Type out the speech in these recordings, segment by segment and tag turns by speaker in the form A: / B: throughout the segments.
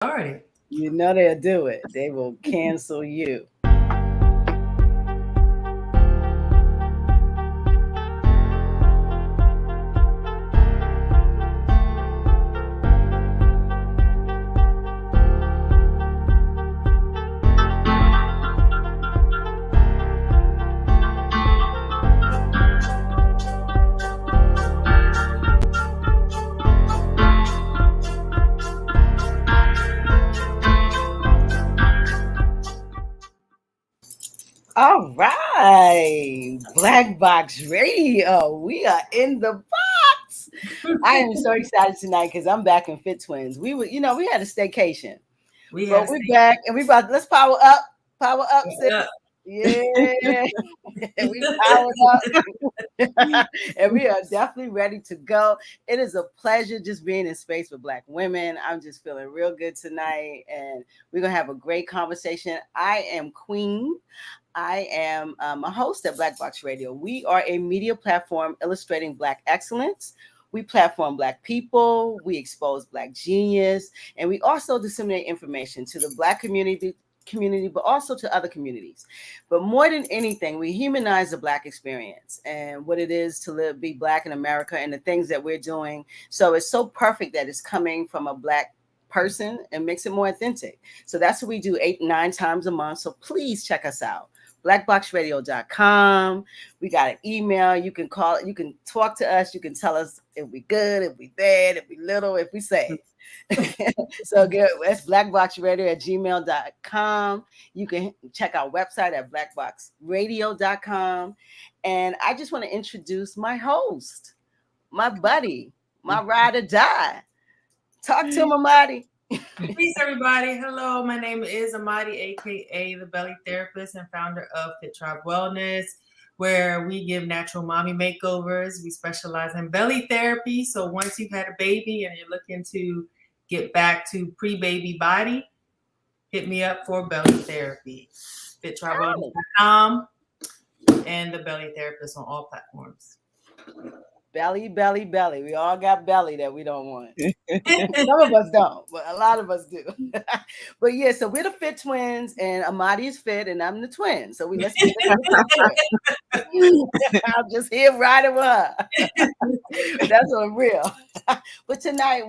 A: Already.
B: You know they'll do it. They will cancel you. All right, Black Box Radio. We are in the box. I am so excited tonight because I'm back in FiTT TWiNz. We had a staycation, but we're back and let's power up, sis. Yeah, we powered up, and we are definitely ready to go. It is a pleasure just being in space with Black women. I'm just feeling real good tonight, and we're gonna have a great conversation. I am Queen. I am a host at Black Box Radio. We are a media platform illustrating Black excellence. We platform Black people. We expose Black genius, and we also disseminate information to the Black community, but also to other communities. But more than anything, we humanize the Black experience and what it is to be Black in America and the things that we're doing. So it's so perfect that it's coming from a Black person and makes it more authentic. So that's what we do 8-9 times a month. So please check us out. BlackBoxRadio.com. We got an email. You can call. You can talk to us. You can tell us if we good, if we bad, if we little, if we say. So good. That's blackboxradio@gmail.com. You can check our website at blackboxradio.com. And I just want to introduce my host, my buddy, my ride or die. Talk to him, Amadi.
A: Peace, everybody. Hello, my name is Amadi, aka the Belly Therapist and founder of FiTT Wellness, where we give natural mommy makeovers. We specialize in belly therapy. So once you've had a baby and you're looking to get back to pre-baby body, hit me up for belly therapy. FiTTWellness.com and the Belly Therapist on all platforms.
B: Belly. We all got belly that we don't want. Some of us don't, but a lot of us do. But yeah, so we're the FiTT TWiNz, and Amadi is fit, and I'm the twin. So let's get it. I'm just here riding with her. That's on real. But tonight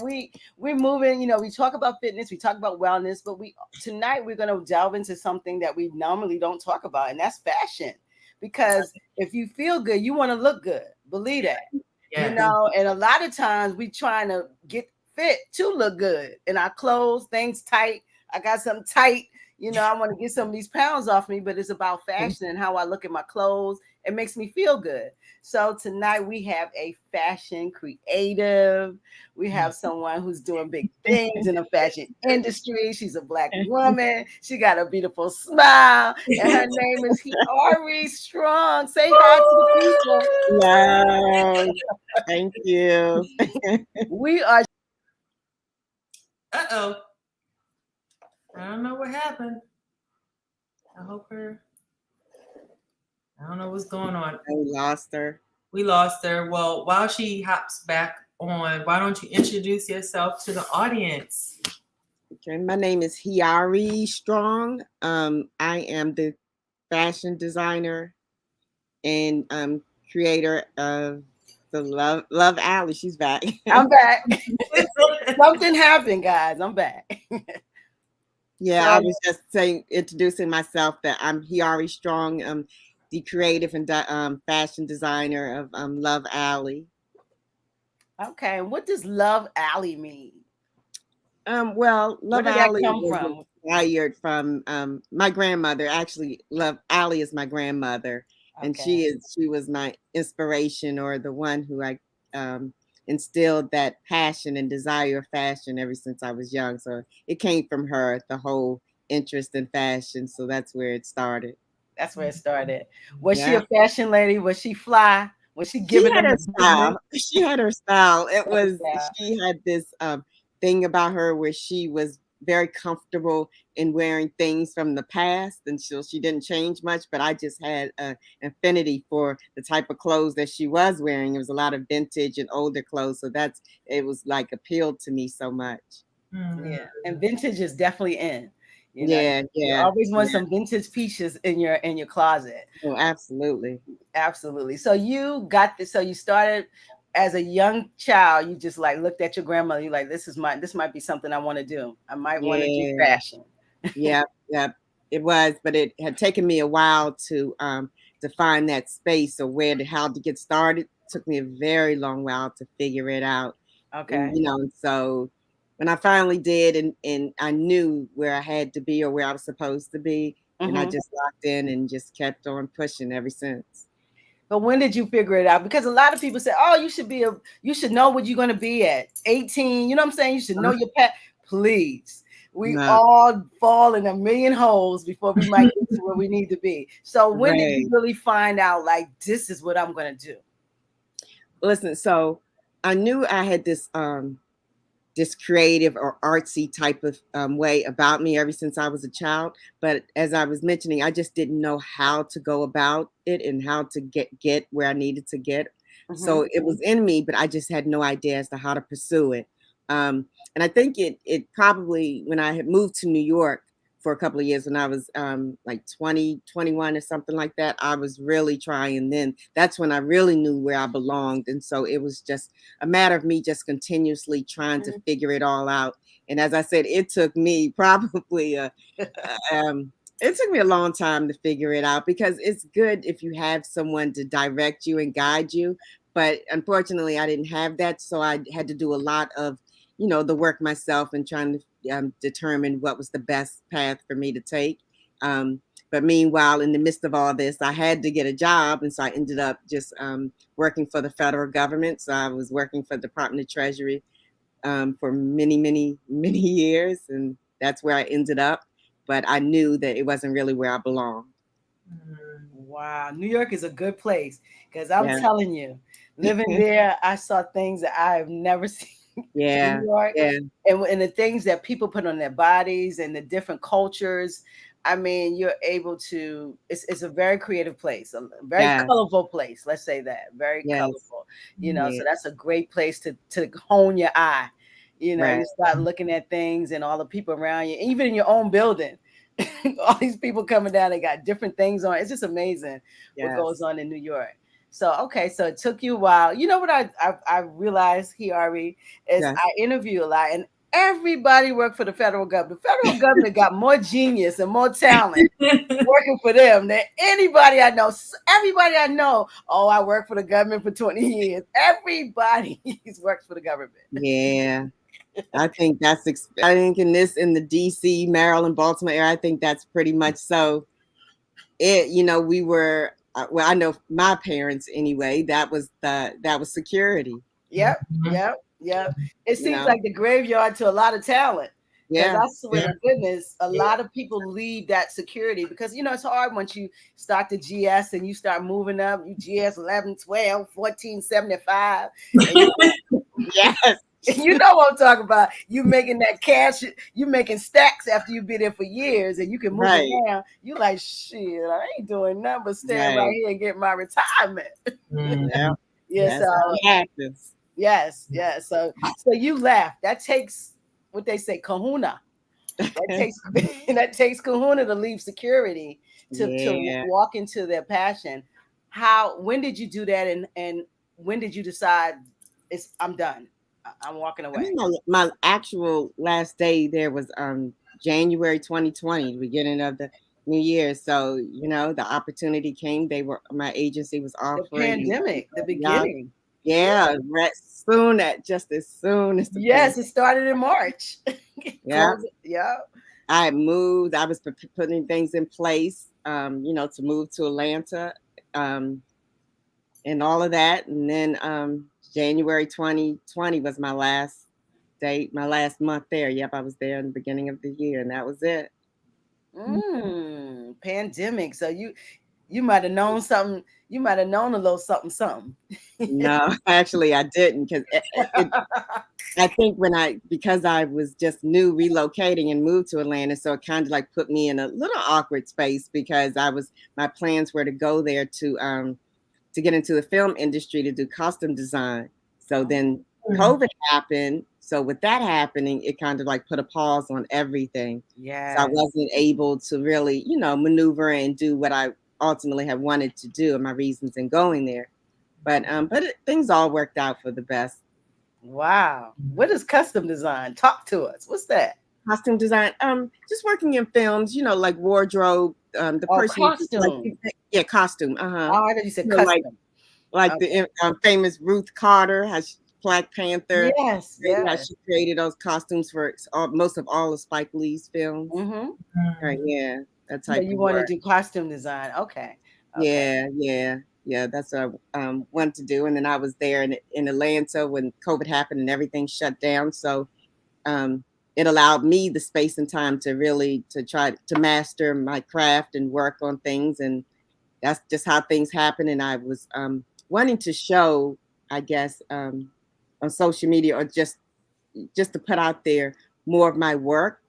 B: we're moving. We talk about fitness, we talk about wellness, but tonight we're going to delve into something that we normally don't talk about, and that's fashion. Because if you feel good, you want to look good. Believe that. Yeah. And a lot of times we trying to get fit to look good in our clothes, things tight. I got something tight, I want to get some of these pounds off me, but it's about fashion and how I look at my clothes. It makes me feel good. So tonight we have a fashion creative. We have someone who's doing big things in the fashion industry. She's a Black woman. She got a beautiful smile, and her name is Hiari Strong. Say hi
C: to the people. Hello. Thank you.
B: We are.
A: Uh-oh. I don't know what happened. I don't know what's going on.
C: We lost her.
A: Well, while she hops back on, why don't you introduce yourself to the audience?
C: Okay, my name is Hiari Strong. I am the fashion designer and creator of the LoVe Allie. She's back.
B: I'm back. Something happened, guys. I'm back.
C: Yeah, so, I was just introducing myself that I'm Hiari Strong. The creative and fashion designer of LoVe Allie.
B: Okay, and what does LoVe Allie mean?
C: Well, LoVe Allie was inspired from my grandmother. Actually, LoVe Allie is my grandmother, and she was my inspiration, or the one who I instilled that passion and desire of fashion ever since I was young. So it came from her, the whole interest in fashion. So that's where it started.
B: That's where it started. Was she a fashion lady? Was she fly? Was she giving
C: her style? She had her style. It was, she had this thing about her where she was very comfortable in wearing things from the past, and so she didn't change much, but I just had an affinity for the type of clothes that she was wearing. It was a lot of vintage and older clothes, so it was like appealed to me so much.
B: Yeah, and vintage is definitely in. You know,
C: Yeah,
B: you
C: yeah.
B: always want some vintage pieces in your closet.
C: Oh, absolutely.
B: Absolutely. So you got this. So you started as a young child. You just like looked at your grandmother. You like, this might be something I want to do. I might want to do
C: Yeah.
B: fashion.
C: Yeah, yeah. It was, but it had taken me a while to find that space or how to get started. It took me a very long while to figure it out.
B: Okay.
C: And so when I finally did, and I knew where I had to be or where I was supposed to be, and I just locked in and just kept on pushing ever since.
B: But when did you figure it out? Because a lot of people say, "Oh, you should know what you're going to be at 18." You know what I'm saying? You should know your path. Please, we all fall in a million holes before we might get to where we need to be. So when did you really find out, like, this is what I'm going to do?
C: Listen, so I knew I had this creative or artsy type of way about me ever since I was a child. But as I was mentioning, I just didn't know how to go about it and how to get where I needed to get. So it was in me, but I just had no idea as to how to pursue it. And I think it probably, when I had moved to New York for a couple of years, when I was like 20, 21 or something like that, I was really trying. Then that's when I really knew where I belonged. And so it was just a matter of me just continuously trying to figure it all out. And as I said, it took me probably it took me a long time to figure it out, because it's good if you have someone to direct you and guide you. But unfortunately, I didn't have that. So I had to do a lot of, the work myself and trying to determine what was the best path for me to take. But meanwhile, in the midst of all this, I had to get a job. And so I ended up just working for the federal government. So I was working for the Department of Treasury for many, many, many years. And that's where I ended up. But I knew that it wasn't really where I belonged.
B: Wow. New York is a good place, because I'm telling you, living there, I saw things that I have never seen.
C: Yeah.
B: New York,
C: Yeah.
B: And the things that people put on their bodies and the different cultures. I mean, you're able to, it's a very creative place, a very colorful place. Let's say that. Very colorful. So that's a great place to hone your eye. You start looking at things and all the people around you, even in your own building. All these people coming down, they got different things on. It's just amazing what goes on in New York. So, okay, so it took you a while. You know what I realized, Hiari, is I interview a lot, and everybody worked for the federal government. The federal government got more genius and more talent working for them than anybody I know. Everybody I know, oh, I worked for the government for 20 years. Everybody's worked for the government.
C: Yeah. I think in the DC, Maryland, Baltimore area, I think that's pretty much so. We were, well, I know my parents anyway, that was security.
B: Yep. It seems like the graveyard to a lot of talent. Because I swear to goodness, a lot of people leave that security because, it's hard once you start the GS and you start moving up. You GS 11, 12, 14, 75.
C: Yes.
B: You know what I'm talking about. You making that cash, you making stacks after you be there for years, and you can move around. You like, shit, I ain't doing nothing but staying right here and get my retirement.
C: Yes. So happens.
B: Yes. So you left. That takes what they say, kahuna. That takes kahuna to leave security to walk into their passion. When did you do that, and when did you decide I'm done? I'm walking away.
C: My actual last day there was January 2020, beginning of the new year. So, the opportunity came. My agency was offering.
B: The pandemic, the beginning.
C: Yeah, just as soon as the
B: pandemic. It started in March.
C: Yeah.
B: Yeah.
C: I had moved. I was putting things in place, to move to Atlanta, and all of that. And then January 2020 was my last date, my last month there. Yep, I was there in the beginning of the year, and that was it.
B: Pandemic. So you might have known something. You might have known a little something.
C: No, actually, I didn't, because I think because I was just new relocating and moved to Atlanta, so it kind of like put me in a little awkward space, because my plans were to go there to get into the film industry to do costume design. So then COVID happened. So with that happening, it kind of like put a pause on everything.
B: Yeah.
C: So I wasn't able to really, maneuver and do what I ultimately have wanted to do and my reasons in going there. But things all worked out for the best.
B: Wow. What is custom design? Talk to us. What's that?
C: Costume design. Just working in films, like wardrobe. The person
B: costume.
C: Costume.
B: Oh, I thought you said custom.
C: Like the famous Ruth Carter has Black Panther.
B: Yes.
C: She created those costumes for most of all of Spike Lee's films.
B: Mm-hmm.
C: Right, yeah, that type.
B: You want to do costume design? Okay.
C: Yeah. That's what I wanted to do, and then I was there in Atlanta when COVID happened and everything shut down. So it allowed me the space and time to try to master my craft and work on things, and that's just how things happen. And I was wanting to show, I guess, on social media or just to put out there more of my work.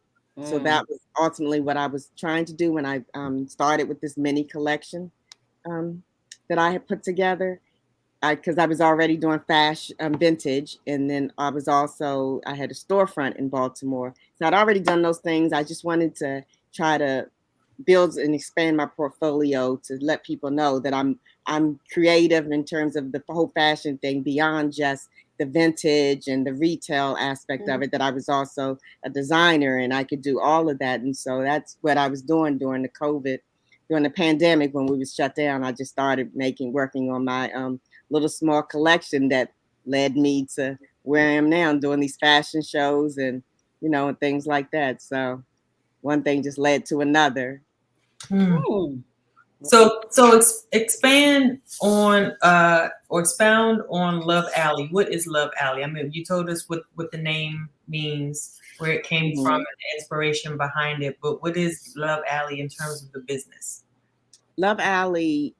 C: So that was ultimately what I was trying to do when I started with this mini collection that I had put together. Because I was already doing fashion vintage, and then I had a storefront in Baltimore. So I'd already done those things. I just wanted to try to build and expand my portfolio to let people know that I'm creative in terms of the whole fashion thing beyond just the vintage and the retail aspect of it, that I was also a designer and I could do all of that. And so that's what I was doing during the pandemic when we was shut down. I just started working on my little small collection that led me to where I am now, doing these fashion shows and and things like that. So one thing just led to another.
A: So expand on or expound on LoVe Allie. What is LoVe Allie? I mean, you told us what the name means, where it came from, and the inspiration behind it. But what is LoVe Allie in terms of the business?
C: LoVe Allie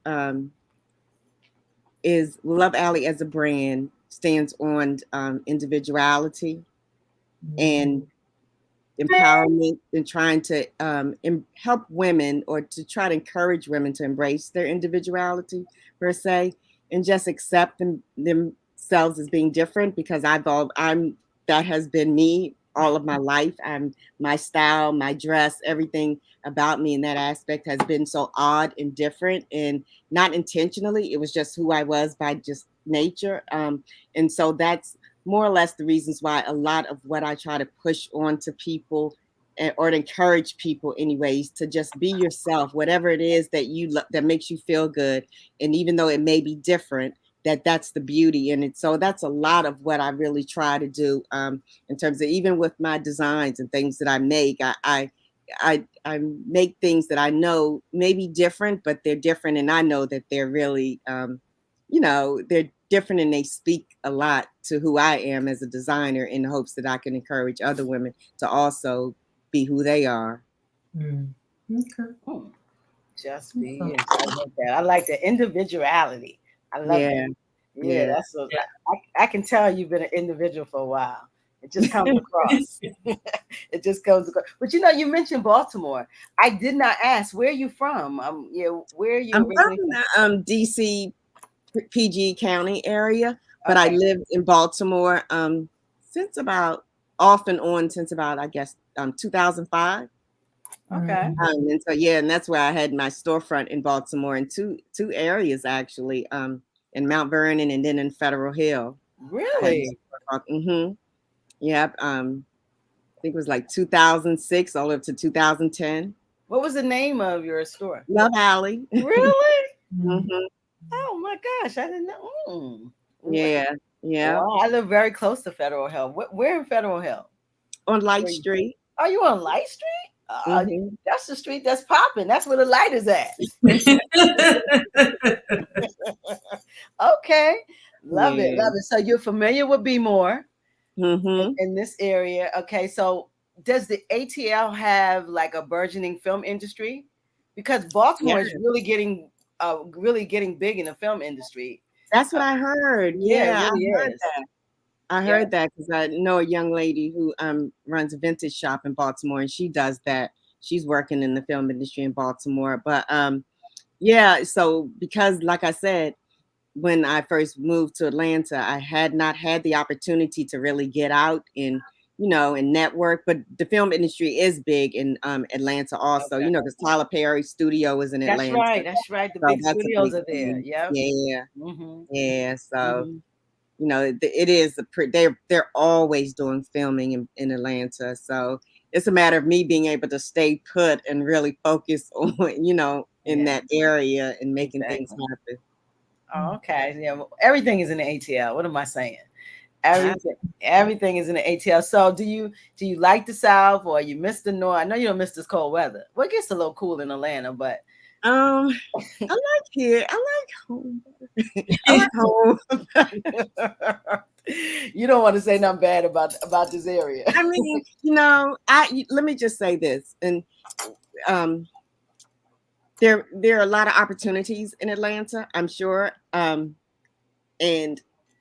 C: LoVe Allie as a brand stands on individuality and empowerment, and trying to help women, or to try to encourage women to embrace their individuality per se, and just accept themselves as being different, because that has been me all of my life. My style, my dress, everything about me in that aspect has been so odd and different, and not intentionally. It was just who I was by just nature. And so that's more or less the reasons why a lot of what I try to push on to people, or to encourage people anyways, to just be yourself, whatever it is that that makes you feel good. And even though it may be different, that's the beauty in it. So that's a lot of what I really try to do in terms of, even with my designs and things that I make. I make things that I know may be different, but they're different, and I know that they're really they're different, and they speak a lot to who I am as a designer, in the hopes that I can encourage other women to also be who they are.
A: Okay.
B: Just be you. I like the individuality. I love it. Yeah, that's what I can tell you've been an individual for a while. It just comes across. It just comes across. But you mentioned Baltimore. I did not ask, where are you from? Where are you?
C: I'm from DC, PG County area, but I lived in Baltimore since about I guess 2005.
B: Okay.
C: And so and that's where I had my storefront in Baltimore, in two areas actually, in Mount Vernon and then in Federal Hill.
B: Really?
C: Yep. I think it was like 2006 all the way up to 2010.
B: What was the name of your store?
C: LoVe Allie.
B: Really? Oh my gosh, I didn't know.
C: Yeah.
B: Well, I live very close to Federal Hill. Where in Federal Hill?
C: On Light Street.
B: Are you on Light Street? That's the street that's popping. That's where the light is at. Okay. Love it. So you're familiar with Be More in this area. Okay. So does the ATL have like a burgeoning film industry? Because Baltimore is really getting big in the film industry.
C: That's what I heard.
B: Yeah, it really
C: I heard that. I heard that because I know a young lady who runs a vintage shop in Baltimore, and she does that. She's working in the film industry in Baltimore. But so because, like I said, when I first moved to Atlanta, I had not had the opportunity to really get out and, and network. But the film industry is big in Atlanta also, because Tyler Perry's studio is in Atlanta.
B: That's right. The
C: So
B: big
C: that's a
B: studios
C: big
B: are there.
C: thing.
B: Yeah.
C: Yeah.
B: Mm-hmm.
C: Yeah. So,
B: Mm-hmm.
C: it is they're always doing filming in Atlanta. So it's a matter of me being able to stay put and really focus on, in that area and making things happen.
B: Oh, okay. Yeah. Well, everything is in the ATL. What am I saying? Everything is in the ATL. So do you like the South or you miss the North? I know you don't miss this cold weather. Well, it gets a little cool in Atlanta, but
C: I like here. I like home. I like home.
B: You don't want to say nothing bad about this area.
C: I mean, let me just say this, and there are a lot of opportunities in Atlanta, I'm sure, and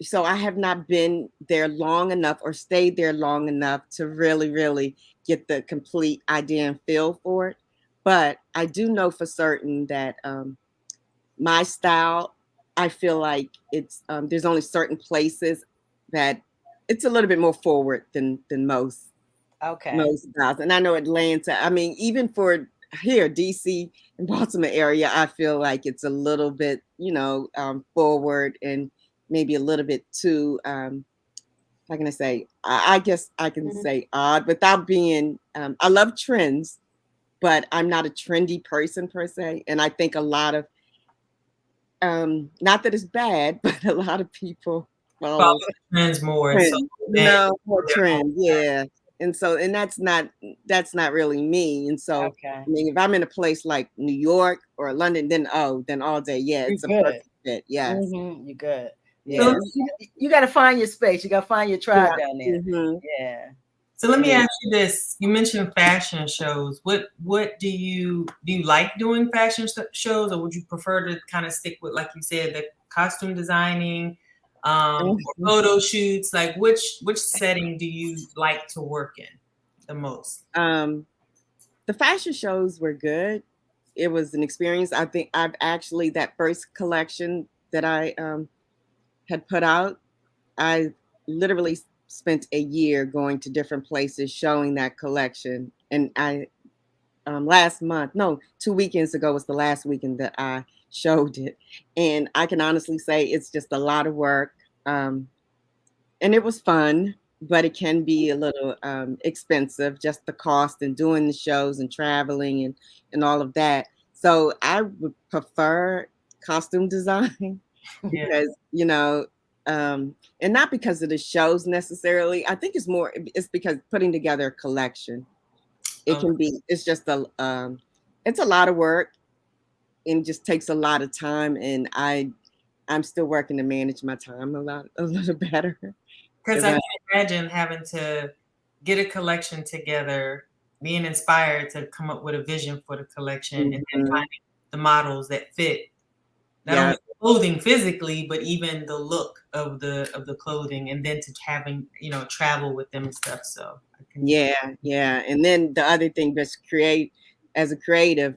C: so I have not been there long enough or stayed there long enough to really, really get the complete idea and feel for it. But I do know for certain that my style, I feel like it's there's only certain places that it's a little bit more forward than most styles. And I know Atlanta, I mean, even for here, DC and Baltimore area, I feel like it's a little bit, forward and maybe a little bit too how can I say, I guess I can say odd without being I love trends, but I'm not a trendy person per se. And I think a lot of not that it's bad, but a lot of people follow
A: trends more.
C: Trends, more trend, yeah. And so, and that's not really me. And so, I mean, if I'm in a place like New York or London, then all day, yeah, it's a perfect fit. Yes,
B: you're good.
C: Yeah,
B: you got to find your space. You got to find your tribe down there. Yeah.
A: So let me ask you this: you mentioned fashion shows. What do you like doing fashion shows, or would you prefer to kind of stick with, like you said, the costume designing, photo shoots? Like which setting do you like to work in the most?
C: The fashion shows were good. It was an experience. I think I've actually that first collection that I had put out, I literally spent a year going to different places showing that collection. And I last month, no, 2 weekends ago was the last weekend that I showed it. And I can honestly say it's just a lot of work. And it was fun, but it can be a little expensive, just the cost and doing the shows and traveling and all of that. So I would prefer costume design because, and not because of the shows necessarily. I think it's because putting together a collection. It's just it's a lot of work and just takes a lot of time. And I'm still working to manage my time a little better.
A: Because I can imagine having to get a collection together, being inspired to come up with a vision for the collection, and then finding the models that fit not only the clothing physically, but even the look of the clothing, and then to having travel with them and stuff. So
C: yeah. And then the other thing that's as a creative,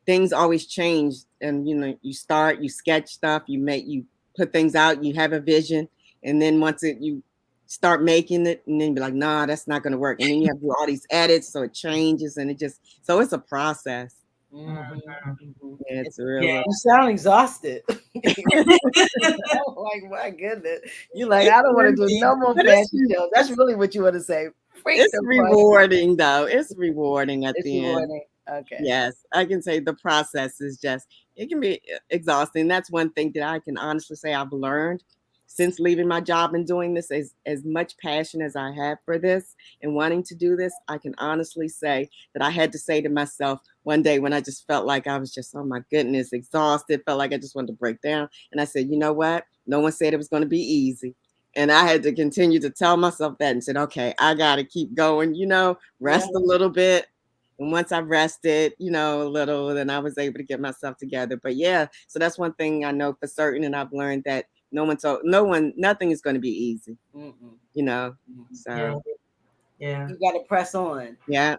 C: things always change, and you sketch stuff, you put things out, you have a vision, and then once you start making it, and then be like, nah, that's not going to work, and then you have to do all these edits, so it changes, and so it's a process. It's really.
B: You sound exhausted. Oh my goodness! You like, I don't want to do no more fashion shows. That's really what you want to say.
C: It's rewarding, though. It's rewarding at the end.
B: Okay.
C: Yes, I can say the process is it can be exhausting. That's one thing that I can honestly say I've learned since leaving my job and doing this. As much passion as I have for this and wanting to do this, I can honestly say that I had to say to myself one day when I just felt like I was just, oh my goodness, exhausted, felt like I just wanted to break down. And I said, you know what? No one said it was going to be easy. And I had to continue to tell myself that and said, okay, I got to keep going, rest a little bit. And once I rested, a little, then I was able to get myself together. But yeah, so that's one thing I know for certain. And I've learned that nothing is going to be easy, So
A: yeah.
B: You got to press on.
C: Yeah.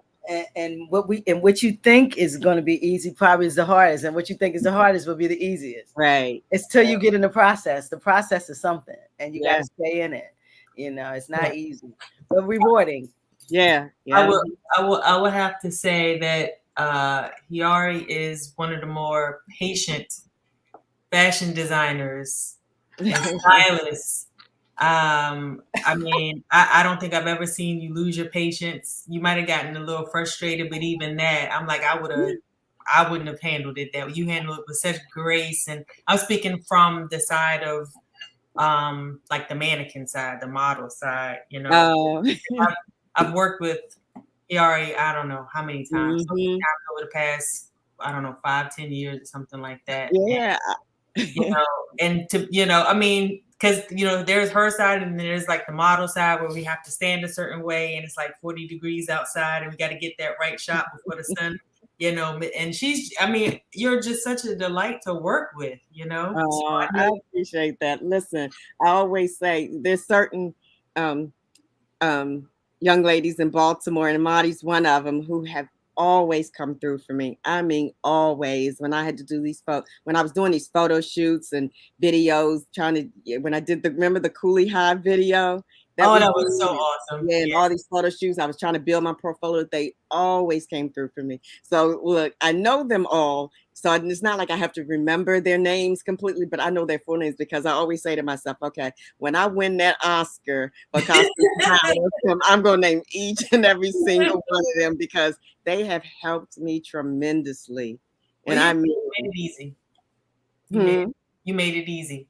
B: And what you think is going to be easy probably is the hardest, and what you think is the hardest will be the easiest.
C: Right.
B: It's till you get in the process. The process is something, and you got
C: Yeah.
B: to stay in it. It's not easy, but rewarding.
C: Yeah.
A: I will have to say that Hiari is one of the more patient fashion designers and stylists. I mean, I don't think I've ever seen you lose your patience. You might have gotten a little frustrated, but even that, I'm like, I wouldn't have handled it that way. You handled it with such grace. And I'm speaking from the side of like the mannequin side, the model side, I've worked with Hiari, I don't know how many times, so many times over the past, I don't know, 5-10 years or something like that.
C: Yeah.
A: And I mean, because there's her side and there's like the model side where we have to stand a certain way and it's like 40 degrees outside and we got to get that right shot before the sun, and you're just such a delight to work with,
C: Oh, I appreciate that. Listen, I always say there's certain young ladies in Baltimore, and Amadi's one of them, who have always come through for me. I mean, always. When I had to do when I was doing these photo shoots and videos, when I did remember the Coolie High video?
A: That was so awesome.
C: Yeah, and all these photo shoots, I was trying to build my portfolio. They always came through for me. So look, I know them all. So it's not like I have to remember their names completely, but I know their full names because I always say to myself, okay, when I win that Oscar for costume design, I'm going to name each and every single one of them because they have helped me tremendously. And I mean,
A: you made it easy. You made it easy.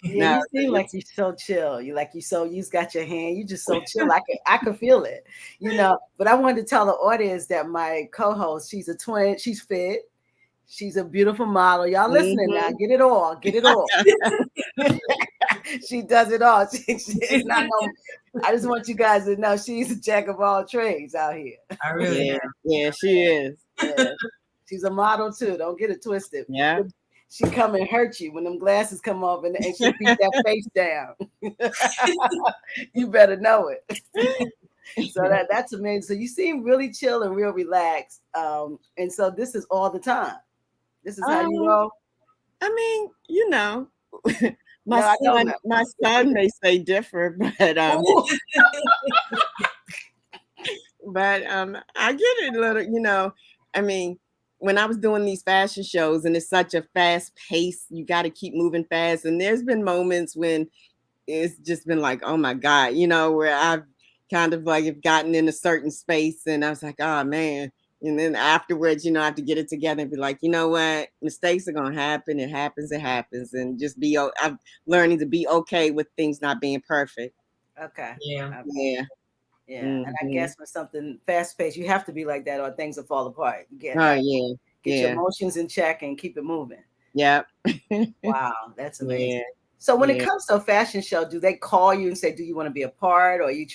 B: Yeah, you seem like you're so chill. You just got your hand. You just so chill. I could feel it, But I wanted to tell the audience that my co-host, she's a twin. She's fit. She's a beautiful model. Y'all listening now? Get it all. Get it all. She does it all. She's not I just want you guys to know she's a jack of all trades out here.
A: I really am.
C: Yeah, she is.
B: Yeah. She's a model too. Don't get it twisted.
C: Yeah.
B: She come and hurt you when them glasses come off and she beat that face down. You better know it. So that's amazing. So you seem really chill and real relaxed. And so this is all the time. This is how you roll.
C: I mean, my son may say different, but I get it a little, I mean, when I was doing these fashion shows and it's such a fast pace, you got to keep moving fast. And there's been moments when it's just been like, oh my God, where I've kind of like have gotten in a certain space and I was like, oh man. And then afterwards, I have to get it together and be like, you know what? Mistakes are going to happen. It happens. And just I'm learning to be okay with things not being perfect.
B: Okay.
A: Yeah.
B: Yeah. And I guess with something fast paced, you have to be like that or things will fall apart. Get your emotions in check and keep it moving.
C: Yep.
B: Wow. That's amazing. Yeah. So when it comes to a fashion show, do they call you and say, do you want to be a part or you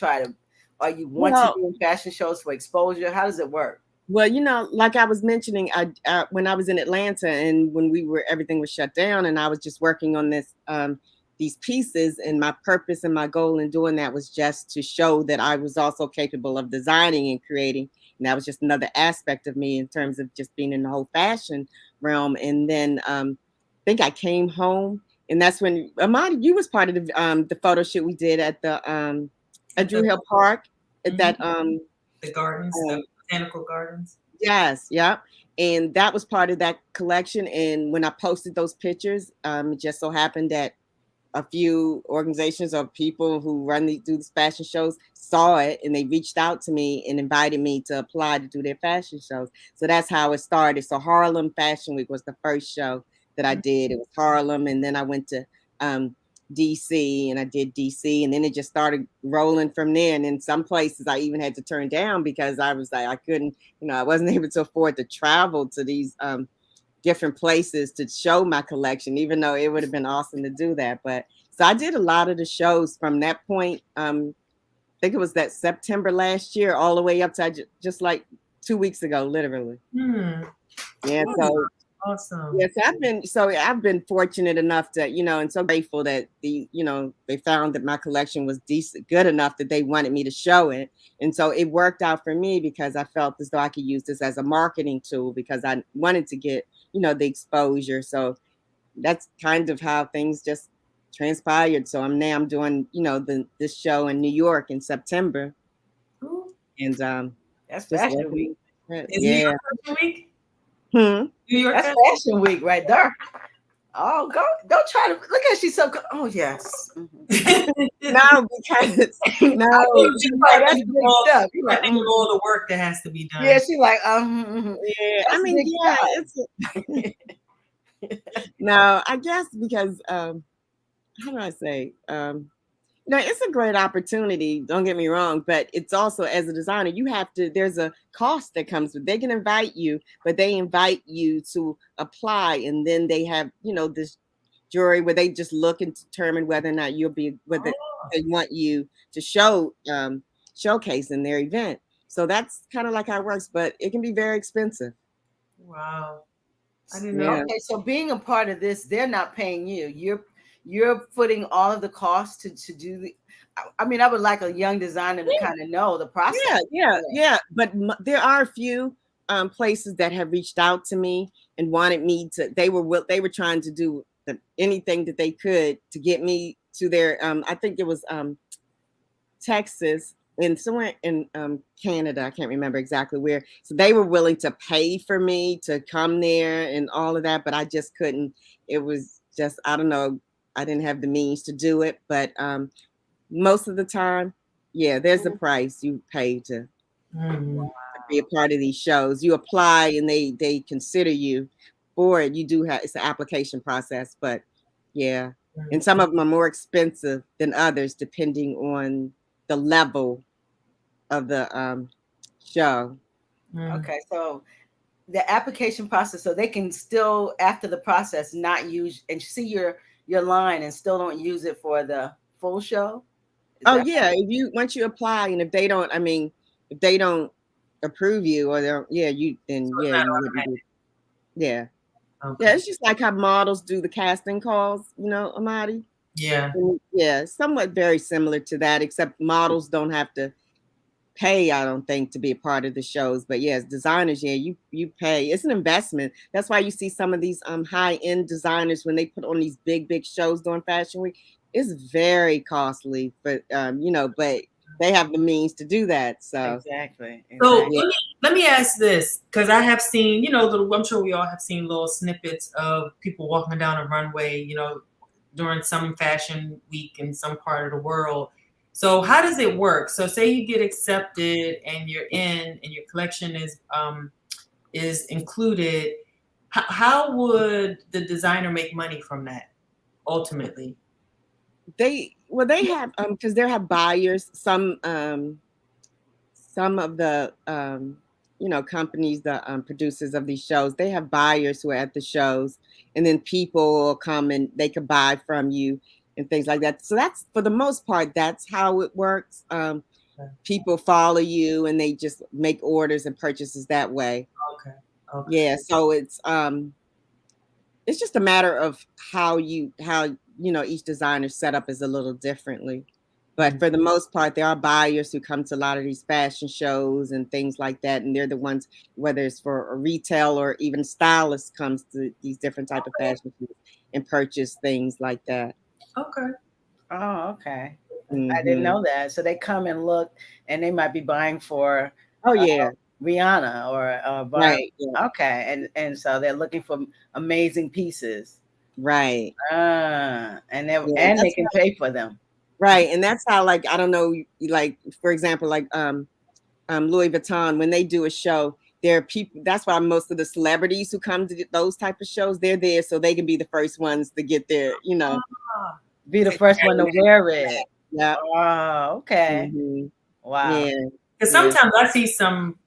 B: want to be in fashion shows for exposure? How does it work?
C: Well, like I was mentioning, when I was in Atlanta and when everything was shut down and I was just working on these pieces, and my purpose and my goal in doing that was just to show that I was also capable of designing and creating. And that was just another aspect of me in terms of just being in the whole fashion realm. And then I think I came home, and that's when Amadi, you was part of the photo shoot we did at the at Drew Hill Park at that
A: the gardens, the botanical gardens.
C: Yes, yeah. And that was part of that collection. And when I posted those pictures, it just so happened that a few organizations or people who do these fashion shows saw it and they reached out to me and invited me to apply to do their fashion shows. So that's how it started. So Harlem Fashion Week was the first show that I did. It was Harlem, and then I went to DC and I did DC, and then it just started rolling from there. And in some places I even had to turn down because I was like, I couldn't, I wasn't able to afford to travel to these different places to show my collection, even though it would have been awesome to do that. But so I did a lot of the shows from that point. I think it was that September last year, all the way up to just like 2 weeks ago, literally. Yeah. So
A: Awesome.
C: Yes, I've been fortunate enough to, and so grateful that they found that my collection was good enough that they wanted me to show it. And so it worked out for me because I felt as though I could use this as a marketing tool because I wanted to get, the exposure. So that's kind of how things just transpired. So I'm doing, this show in New York in September.
A: Ooh.
C: And
B: that's Fashion Week.
A: Is New York Fashion Week?
B: New York that's Fashion Week right there. Oh, don't try to look at she's so. Oh yes.
C: Mm-hmm. No, because
A: that's big stuff. I think of all the work that has to be done.
B: Yeah, she's like,
C: yeah. I mean, yeah, it's. No, I guess because how do I say? It's a great opportunity. Don't get me wrong, but it's also as a designer, there's a cost that comes with. They can invite you, but they invite you to apply, and then they have this jury where they just look and determine whether or not you'll be whether they want you to showcase in their event. So that's kind of like how it works, but it can be very expensive.
A: Wow, I didn't know.
B: Okay, so being a part of this, they're not paying you. You're footing all of the costs to do the. I mean, I would like a young designer to kind of know the process.
C: Yeah. But there are a few places that have reached out to me and wanted me to. They were trying to do anything that they could to get me to their. I think it was Texas and somewhere in Canada. I can't remember exactly where. So they were willing to pay for me to come there and all of that, but I just couldn't. It was just I don't know. I didn't have the means to do it, but most of the time, yeah, there's a price you pay to be a part of these shows. You apply and they consider you for it. You do have it's an application process, but yeah, and some of them are more expensive than others depending on the level of the show.
B: Okay, so the application process, so they can still after the process not use and see your line and still don't use it for the full show?
C: Yeah. Once you apply and if they don't approve you or they're you wouldn't do. Yeah. Okay. Yeah, it's just like how models do the casting calls, Amadi.
A: Yeah.
C: And yeah, somewhat very similar to that, except models don't have to pay, I don't think, to be a part of the shows. But yes, designers, you pay. It's an investment. That's why you see some of these high-end designers when they put on these big shows during Fashion Week. It's very costly, but but they have the means to do that. So
B: exactly.
A: So let me ask this, because I have seen, I'm sure we all have seen little snippets of people walking down a runway, during some fashion week in some part of the world. So how does it work? So say you get accepted and you're in and your collection is included. How would the designer make money from that ultimately?
C: They have because they have buyers. Some of the companies, the producers of these shows, they have buyers who are at the shows, and then people will come and they can buy from you and things like that. So that's for the most part, that's how it works. People follow you and they just make orders and purchases that way.
A: Okay.
C: Yeah. So it's just a matter of how each designer setup is a little differently. But for the most part, there are buyers who come to a lot of these fashion shows and things like that. And they're the ones, whether it's for a retail or even stylists comes to these different type of fashion shows and purchase things like that.
A: Okay.
B: Oh, okay. Mm-hmm. I didn't know that. So they come and look and they might be buying for Rihanna or
C: right. Yeah.
B: Okay. And so they're looking for amazing pieces.
C: Right.
B: And they can pay for them.
C: Right. And that's how, like, I don't know, like, for example, like Louis Vuitton, when they do a show, there are people, that's why most of the celebrities who come to those type of shows, they're there so they can be the first ones to get their,
B: be the first one to wear it.
C: Yeah.
B: Oh, okay.
C: Mm-hmm.
B: Wow.
C: Yeah.
A: Because sometimes I see some,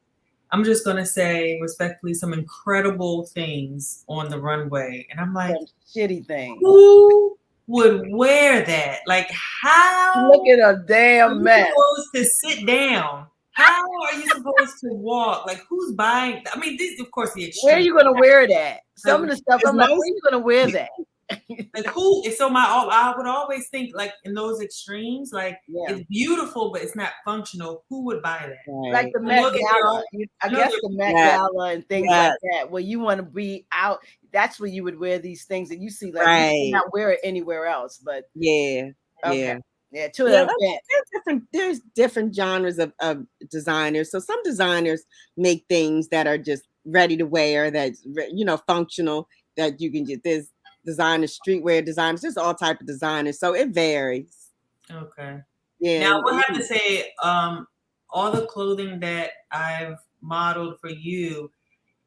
A: I'm just going to say respectfully, some incredible things on the runway. And I'm like,
B: some shitty things.
A: Who would wear that? Like, how?
B: Look at a damn mess.
A: Supposed to sit down How are you supposed to walk? Like, who's buying? I mean, this, of course, the extreme.
B: Where are you gonna wear that? Some
A: like,
B: of the stuff I'm like, where are you gonna wear that?
A: Like, who? So I would always think, like, in those extremes, like, it's beautiful, but it's not functional. Who would buy that?
C: Right.
B: Like the Met Gala, I guess the Met Gala and things like that, where you want to be out. That's where you would wear these things, and you see, like, you cannot wear it anywhere else. But
C: there's different genres of designers. So some designers make things that are just ready to wear, that's functional, that you can get. There's designers, streetwear designers, there's all type of designers. So it varies.
A: Okay.
C: Yeah.
A: Now I would have to say, all the clothing that I've modeled for you,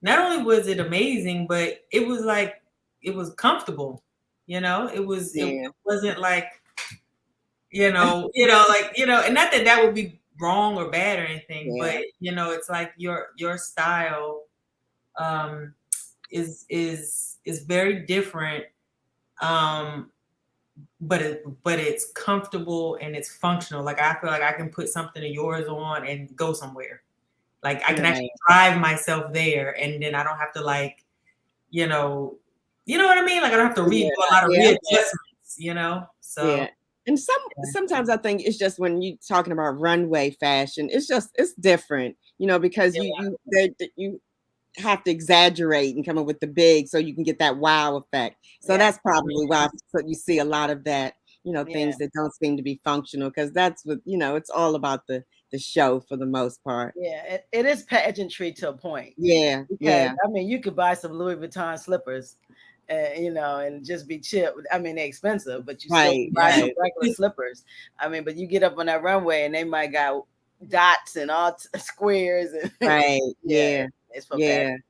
A: not only was it amazing, but it was like, it was comfortable. It wasn't like, and not that would be wrong or bad or anything, but it's like your style is very different, but it's comfortable and it's functional. Like, I feel like I can put something of yours on and go somewhere. Like, I can actually drive myself there, and then I don't have to, like, you know what I mean? Like, I don't have to redo a lot of readjustments, so.
C: And sometimes I think it's just when you're talking about runway fashion, it's different, because you have to exaggerate and come up with the big so you can get that wow effect. So that's probably why you see a lot of that, things that don't seem to be functional, because that's what, it's all about the show for the most part.
B: Yeah, it is pageantry to a point.
C: Yeah.
B: I mean, you could buy some Louis Vuitton slippers, and just be chill. I mean, they're expensive, but you still buy some regular slippers. I mean, but you get up on that runway and they might got dots and all squares. And it's for pageantry.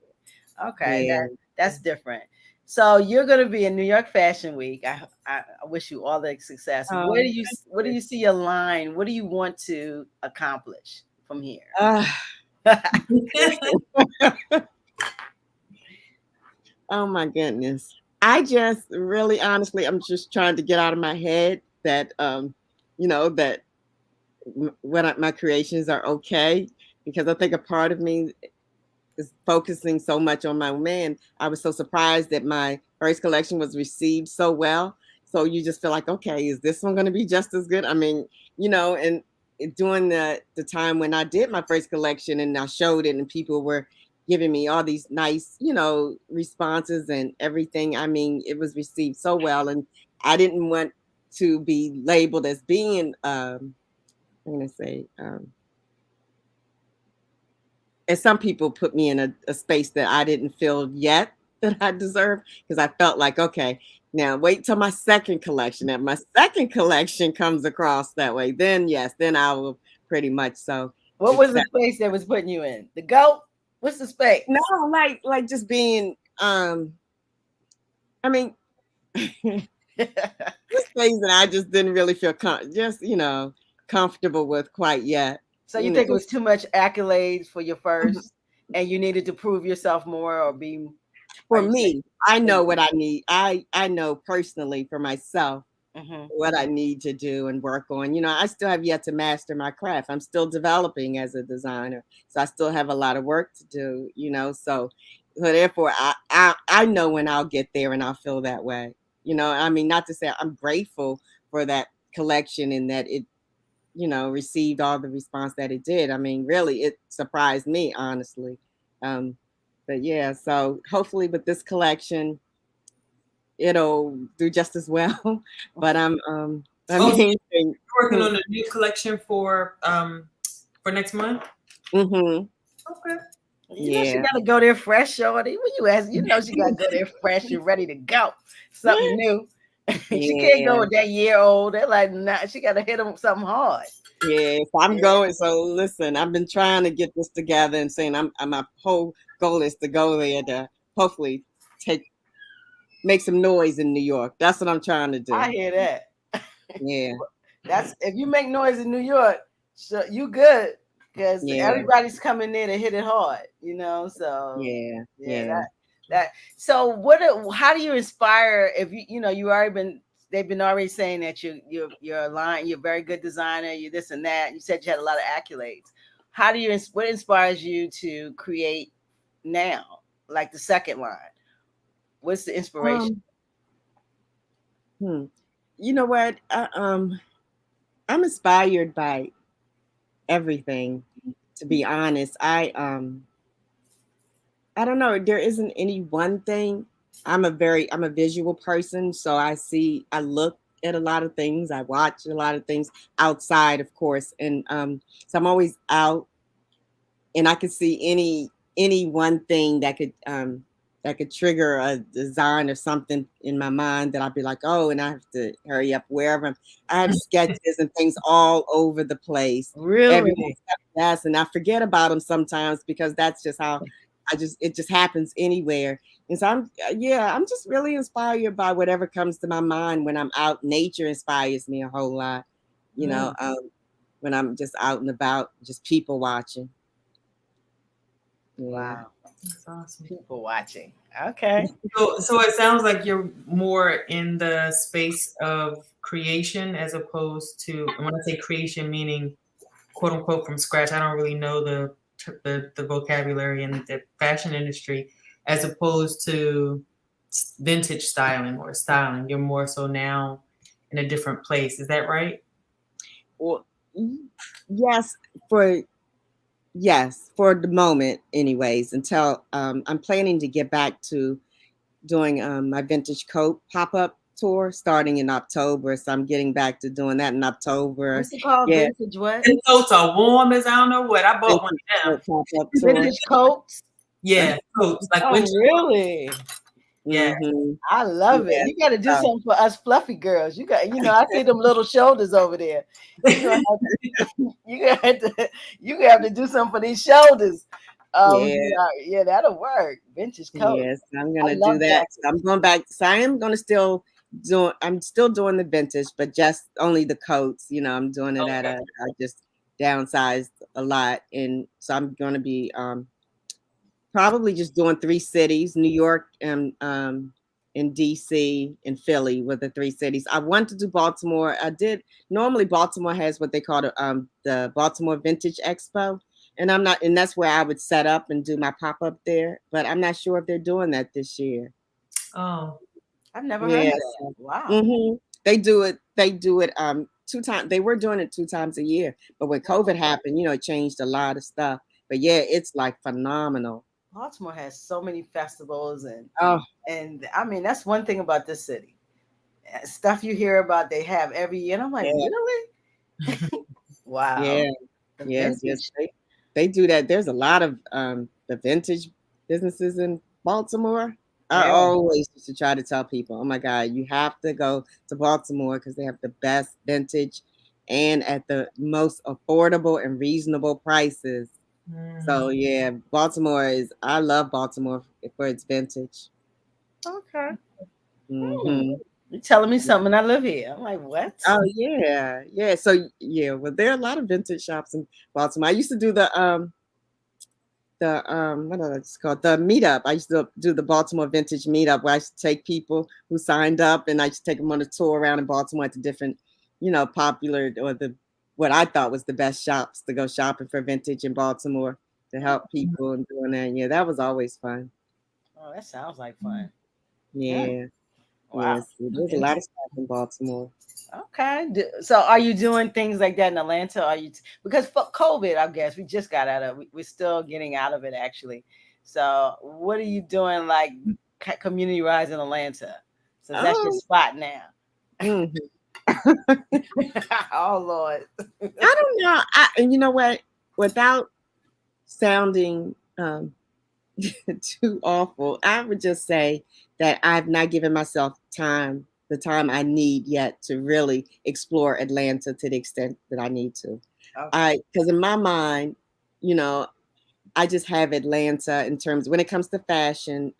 B: Okay, that's different. So you're going to be in New York Fashion Week. I wish you all the success. Where do you see your line? What do you want to accomplish from here?
C: Oh my goodness. I just really, honestly, I'm just trying to get out of my head that, that my creations are okay, because I think a part of me is focusing so much on my man. I was so surprised that my first collection was received so well. So you just feel like, okay, is this one going to be just as good? I mean, and during the time when I did my first collection and I showed it and people were giving me all these nice, responses and everything. I mean, it was received so well, and I didn't want to be labeled as being, I'm going to say, and some people put me in a space that I didn't feel yet that I deserve, because I felt like, okay, now wait till my second collection. If my second collection comes across that way, then yes, then I will pretty much so.
B: What was the space that was putting you in? The GOAT? What's the space?
C: No, like just being, I mean, this space that I just didn't really feel comfortable with quite yet.
B: So you think it was too much accolades for your first, and you needed to prove yourself more or be?
C: For me, I know what I need. I know personally for myself what I need to do and work on. I still have yet to master my craft. I'm still developing as a designer, so I still have a lot of work to do. So therefore, I know when I'll get there and I'll feel that way. I mean, not to say I'm grateful for that collection and that it, received all the response that it did. I mean, really, it surprised me, honestly. But yeah, so hopefully with this collection, it'll do just as well. But I'm
A: working on a new collection for next month.
B: Okay. She gotta go there fresh, shorty. When you ask, she gotta go there fresh and ready to go. Something new. She can't go with that year old. They're like, nah, she gotta hit them something hard.
C: Yeah, I'm going. So listen, I've been trying to get this together and saying my whole goal is to go there to hopefully make some noise in New York. That's what I'm trying to do.
B: I hear that.
C: Yeah.
B: That's if you make noise in New York, so you good, because everybody's coming there to hit it hard, So that. So how do you inspire? If they've been already saying that you're a line, you're a very good designer, you this and that. You said you had a lot of accolades. what inspires you to create now, like the second line? What's the inspiration?
C: You know what? I'm inspired by everything, to be honest. I don't know. There isn't any one thing. I'm a visual person, so I look at a lot of things. I watch a lot of things outside, of course, and so I'm always out, and I could see any one thing that could trigger a design or something in my mind that I'd be like, oh, and I have to hurry up wherever. I have sketches and things all over the place.
B: Really?
C: Yes, and I forget about them sometimes because that's just how it just happens anywhere. And so I'm just really inspired by whatever comes to my mind when I'm out. Nature inspires me a whole lot, when I'm just out and about, just people watching.
B: Yeah. Wow. That's awesome. People watching. Okay.
A: So it sounds like you're more in the space of creation as opposed to, and when I say creation, meaning quote unquote from scratch. I don't really know the vocabulary in the fashion industry, as opposed to vintage styling or styling. You're more so now in a different place. Is that right?
C: Well, yes, for the moment, anyways, until I'm planning to get back to doing my vintage coat pop-up tour starting in October. So I'm getting back to doing that in October.
B: What's it called?
C: Yeah.
B: Vintage what?
A: And coats are warm as I don't know what. I bought one now.
B: Vintage coats?
A: Yeah, coats. Like
B: really?
A: Yeah.
C: Mm-hmm.
B: I love it. You got to do something for us fluffy girls. I see them little shoulders over there. You have to do something for these shoulders. Yeah, that'll work. Vintage coat.
C: Yes, I'm gonna do that. So I'm going back. So I'm still doing the vintage, but just only the coats. I'm doing it I just downsized a lot, and so I'm gonna be probably just doing 3 cities: New York and DC and Philly were the 3 cities. I wanted to do Baltimore. Normally Baltimore has what they call the Baltimore Vintage Expo. And that's where I would set up and do my pop-up there. But I'm not sure if they're doing that this year.
A: Oh,
B: I've never heard of that. Wow.
C: Mm-hmm. They do it 2 times. They were doing it 2 times a year. But when COVID happened, it changed a lot of stuff. But yeah, it's like phenomenal.
B: Baltimore has so many festivals and I mean, that's one thing about this city. Stuff you hear about they have every year. And I'm like, really? Wow.
C: Yeah. Yes. They do that. There's a lot of the vintage businesses in Baltimore. I always used to try to tell people, oh my God, you have to go to Baltimore because they have the best vintage and at the most affordable and reasonable prices. So yeah, I love Baltimore for its vintage.
B: Okay.
C: Mm-hmm.
B: You're telling me something. I live here. I'm like, what?
C: Oh yeah. So yeah, well, there are a lot of vintage shops in Baltimore. I used to do the what is it called? The meetup. I used to do the Baltimore Vintage Meetup where I used to take people who signed up and I used to take them on a tour around in Baltimore at the different, popular or what I thought was the best shops to go shopping for vintage in Baltimore to help people and doing that. And yeah, that was always fun.
B: Oh, that sounds like fun.
C: Yeah.
B: Wow.
C: Yes, there's a lot of stuff in Baltimore.
B: Okay. So are you doing things like that in Atlanta? Are you because for COVID, I guess we just got out of it. We're still getting out of it actually. So what are you doing like community wise in Atlanta? So that's your spot now.
C: Mm-hmm.
B: Oh Lord.
C: I don't know. And you know what? Without sounding too awful, I would just say that I've not given myself the time I need yet to really explore Atlanta to the extent that I need to. Because in my mind, I just have Atlanta in terms when it comes to fashion.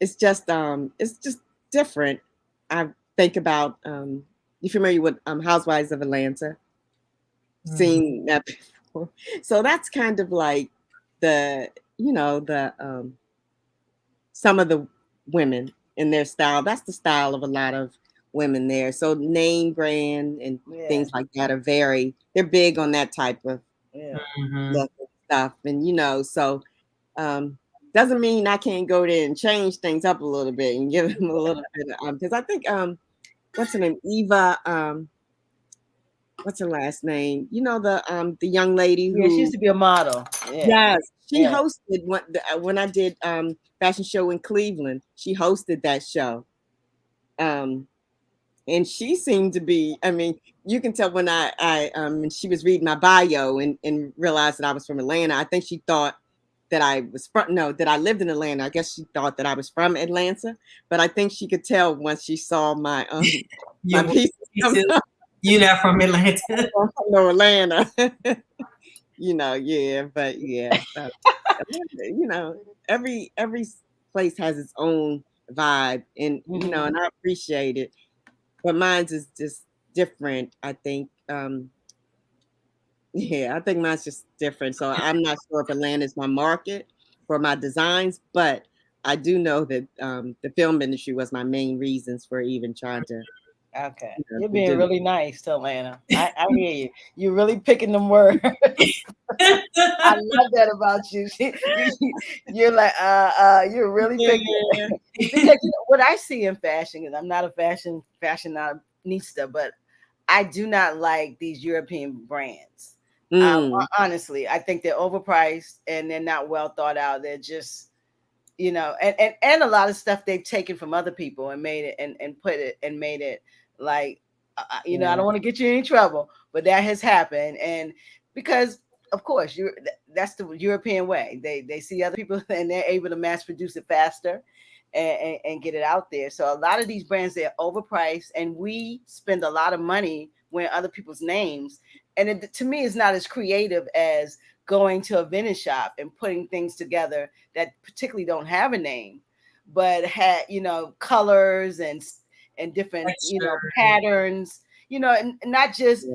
C: It's just different. I think about you familiar with Housewives of Atlanta? Seen that before. So that's kind of like some of the women in their style. That's the style of a lot of women there. So name brand and things like that they're big on that type of stuff, and so doesn't mean I can't go there and change things up a little bit and give them a little bit of because I think what's her name, Eva, what's her last name, the young lady who
B: she used to be a model.
C: Yes, she hosted when I did fashion show in Cleveland. She hosted that show, and she seemed to be, I mean, you can tell when she was reading my bio and realized that I was from Atlanta. I think she thought that I lived in Atlanta. I guess she thought that I was from Atlanta, but I think she could tell once she saw my my pieces.
A: You're not from Atlanta.
C: No, Atlanta. But every place has its own vibe, and and I appreciate it. But mine's is just different, I think. I think mine's just different. So I'm not sure if Atlanta is my market for my designs, but I do know that the film industry was my main reasons for even trying to.
B: Okay, you're being really nice to Atlanta. I hear you. You're really picking them words. I love that about you. You're like, you're really picking. Because what I see in fashion is I'm not a fashionista, but I do not like these European brands. Honestly, I think they're overpriced and they're not well thought out. They're just, and a lot of stuff they've taken from other people and made it and put it and made it like, I don't want to get you in any trouble, but that has happened. And because of course that's the European way. They see other people and they're able to mass produce it faster and get it out there. So a lot of these brands, they're overpriced and we spend a lot of money wearing other people's names. And to me, it's not as creative as going to a vintage shop and putting things together that particularly don't have a name, but had, colors and different, patterns, and not just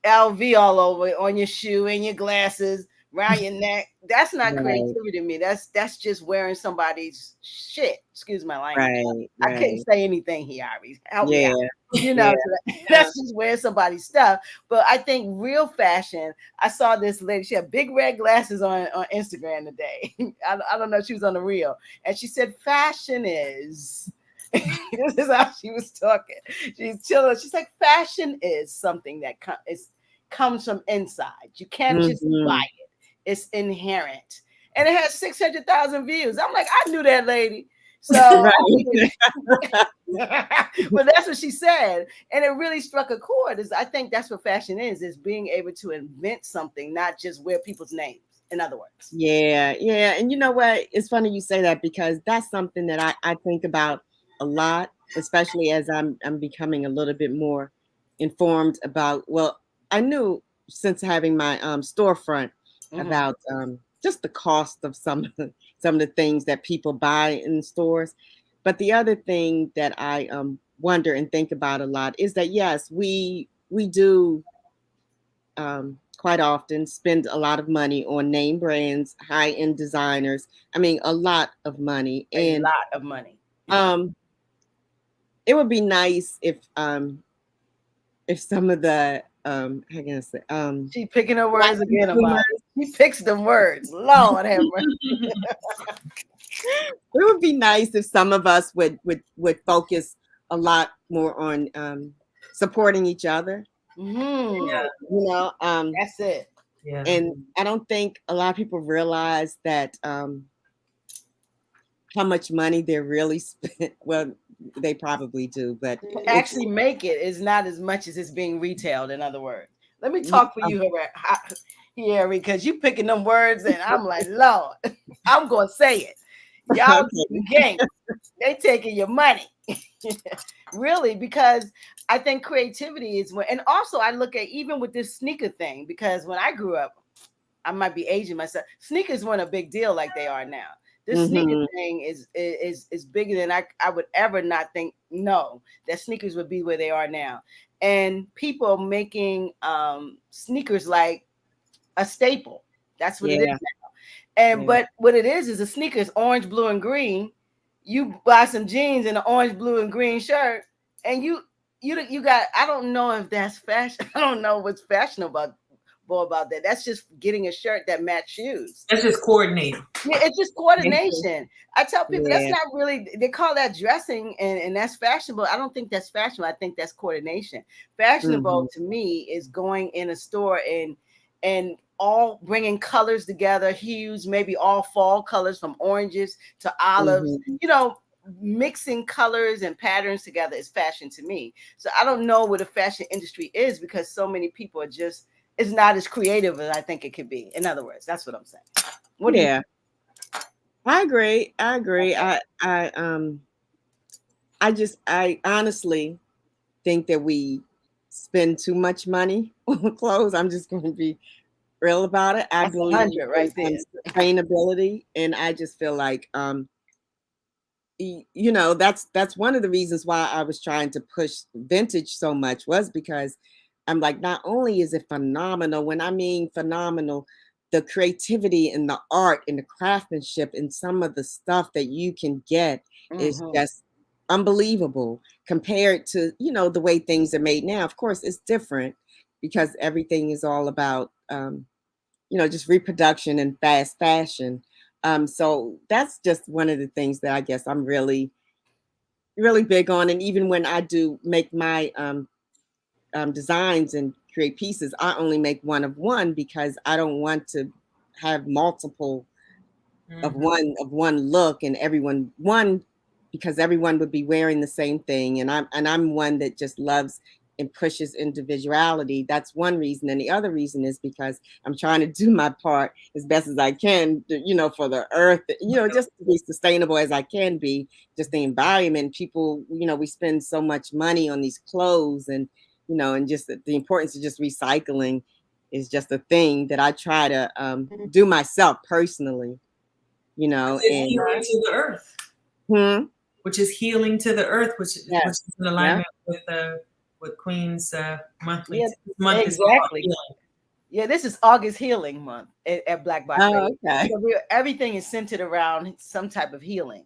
B: LV all over on your shoe and your glasses around your neck. That's not creativity to me. That's just wearing somebody's shit. Excuse my language. I can't say anything, Hiari. Help me out. That's just wearing somebody's stuff. But I think real fashion, I saw this lady, she had big red glasses on Instagram today. I don't know if she was on the reel. And she said, fashion is... This is how she was talking. She's chilling. She's like, fashion is something that comes from inside. You can't just buy it. It's inherent. And it has 600,000 views. I'm like, I knew that lady. So, but that's what she said. And it really struck a chord. I think that's what fashion is being able to invent something, not just wear people's names. In other words.
C: Yeah. And you know what? It's funny you say that because that's something that I think about a lot, especially as I'm becoming a little bit more informed about. Well, I knew since having my storefront about just the cost of some of the things that people buy in stores. But the other thing that I wonder and think about a lot is that yes, we do quite often spend a lot of money on name brands, high-end designers. I mean, a lot of money.
B: A lot of money.
C: It would be nice if some of the how can I say
B: she picking her words again about she picks them words. Lord have mercy.
C: It would be nice if some of us would focus a lot more on supporting each other.
B: That's it.
A: Yeah.
C: And I don't think a lot of people realize that how much money they're really spent. Well, they probably do, but
B: actually make it is not as much as it's being retailed. In other words, let me talk for you here because you picking them words, and I'm like, Lord, I'm gonna say it. Y'all the game. They taking your money, really, because I think creativity is when, and also I look at even with this sneaker thing because when I grew up, I might be aging myself. Sneakers weren't a big deal like they are now. This sneaker thing is bigger than I would ever not think. No, that sneakers would be where they are now, and people making sneakers like a staple. That's what it is now. And but what it is a sneaker is orange, blue, and green. You buy some jeans and an orange, blue, and green shirt, and you got. I don't know if that's fashion. I don't know what's fashionable about that. That's just getting a shirt that match shoes.
A: That's just coordinating.
B: Yeah, it's just coordination. I tell people that's not really, they call that dressing and that's fashionable. I don't think that's fashionable. I think that's coordination. Fashionable to me is going in a store and all bringing colors together, hues, maybe all fall colors from oranges to olives, mixing colors and patterns together is fashion to me. So I don't know what the fashion industry is because so many people are just, it's not as creative as I think it could be. In other words, that's what I'm saying. What do you?
C: I agree. Okay. I honestly think that we spend too much money on clothes. I'm just going to be real about it. I believe
B: right there.
C: Sustainability, and I just feel like that's one of the reasons why I was trying to push vintage so much, was because I'm like, not only is it phenomenal, when I mean phenomenal, the creativity and the art and the craftsmanship and some of the stuff that you can get is just unbelievable compared to, the way things are made now. Of course, it's different because everything is all about, just reproduction and fast fashion. So that's just one of the things that I guess I'm really, really big on. And even when I do make my designs and create pieces, I only make one of one because I don't want to have multiple of one look and everyone one, because everyone would be wearing the same thing. And I'm one that just loves and pushes individuality. That's one reason. And the other reason is because I'm trying to do my part as best as I can, for the earth, just to be sustainable as I can be, just the environment. People, we spend so much money on these clothes and, and just the importance of just recycling is just a thing that I try to do myself personally, and
A: healing to the earth. Which is healing to the earth, which is in alignment with Queen's monthly.
B: Month exactly. Yeah, this is August Healing Month at Black Box.
C: Oh, okay.
B: So everything is centered around some type of healing.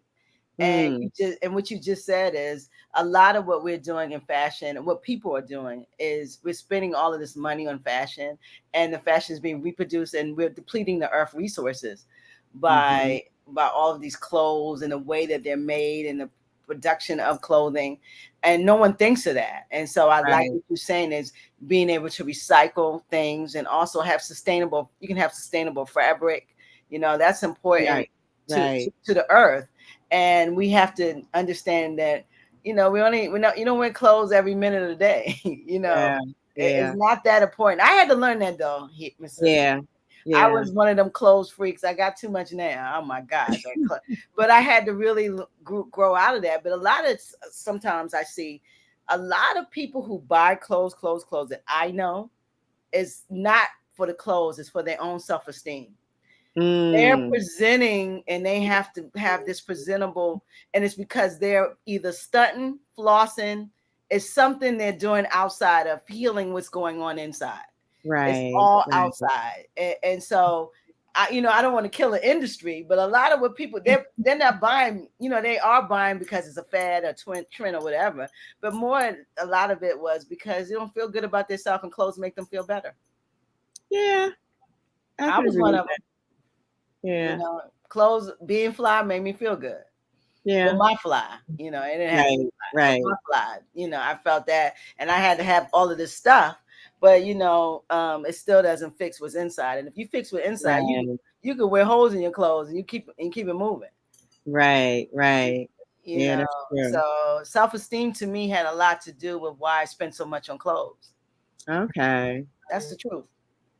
B: And what you just said is a lot of what we're doing in fashion and what people are doing is we're spending all of this money on fashion, and the fashion is being reproduced, and we're depleting the earth resources by all of these clothes and the way that they're made and the production of clothing, and no one thinks of that. And so I like what you're saying is being able to recycle things and also have sustainable. You can have sustainable fabric. That's important to the earth. And we have to understand that, we don't wear clothes every minute of the day. It's not that important. I had to learn that though. I was one of them clothes freaks. I got too much now. Oh my gosh. But I had to really grow out of that. But sometimes I see a lot of people who buy clothes that I know is not for the clothes, it's for their own self-esteem. They're presenting and they have to have this presentable, and it's because they're either stunting, flossing. It's something they're doing outside of healing what's going on inside. It's all outside. And so I don't want to kill the industry, but a lot of what people they're not buying, they are buying because it's a fad or trend or whatever. But a lot of it was because they don't feel good about themselves and clothes make them feel better.
C: Yeah.
B: I was one of them.
C: Yeah.
B: Clothes being fly made me feel good.
C: Yeah.
B: Well, my fly, it didn't have to be fly. My fly, I felt that, and I had to have all of this stuff, but it still doesn't fix what's inside. And if you fix what's inside, you can wear holes in your clothes and you keep it moving.
C: Right.
B: That's true. So self-esteem to me had a lot to do with why I spent so much on clothes.
C: Okay.
B: That's the truth.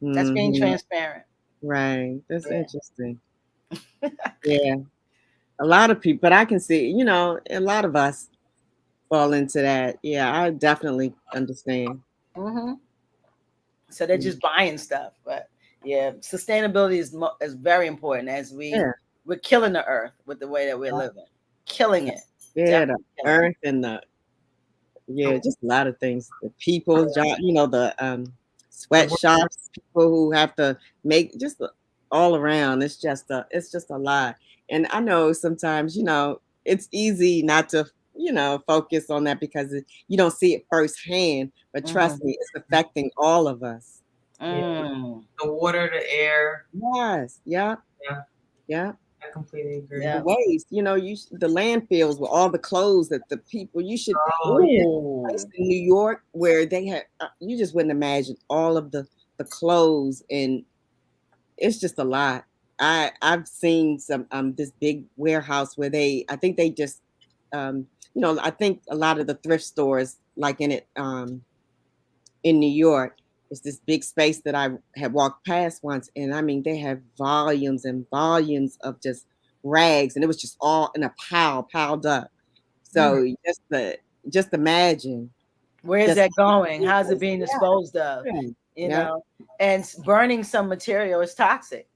B: That's being transparent.
C: Right. That's interesting. Yeah. A lot of people, but I can see, a lot of us fall into that. Yeah, I definitely understand.
B: So they're just buying stuff, but sustainability is very important as we're killing the earth with the way that we're living, killing it.
C: Yeah, the earth and just a lot of things. The people, the sweatshops, people who have to make just all around. It's just a lot. And I know sometimes, it's easy not to, focus on that because you don't see it firsthand. But trust me, it's affecting all of us.
A: The water, the air.
C: Yes. Yeah.
A: Yeah.
C: Yeah.
A: I completely agree.
C: The waste, the landfills with all the clothes that the people, you should.
A: Oh,
C: Place in New York where they had, you just wouldn't imagine all of the clothes, and it's just a lot. I've seen some this big warehouse where I think they just I think a lot of the thrift stores like in New York, it's this big space that I had walked past once, and I mean they have volumes and volumes of just rags, and it was just all in a piled up. So just imagine.
B: Where's that going? How's it being disposed of? You know, and burning some material is toxic.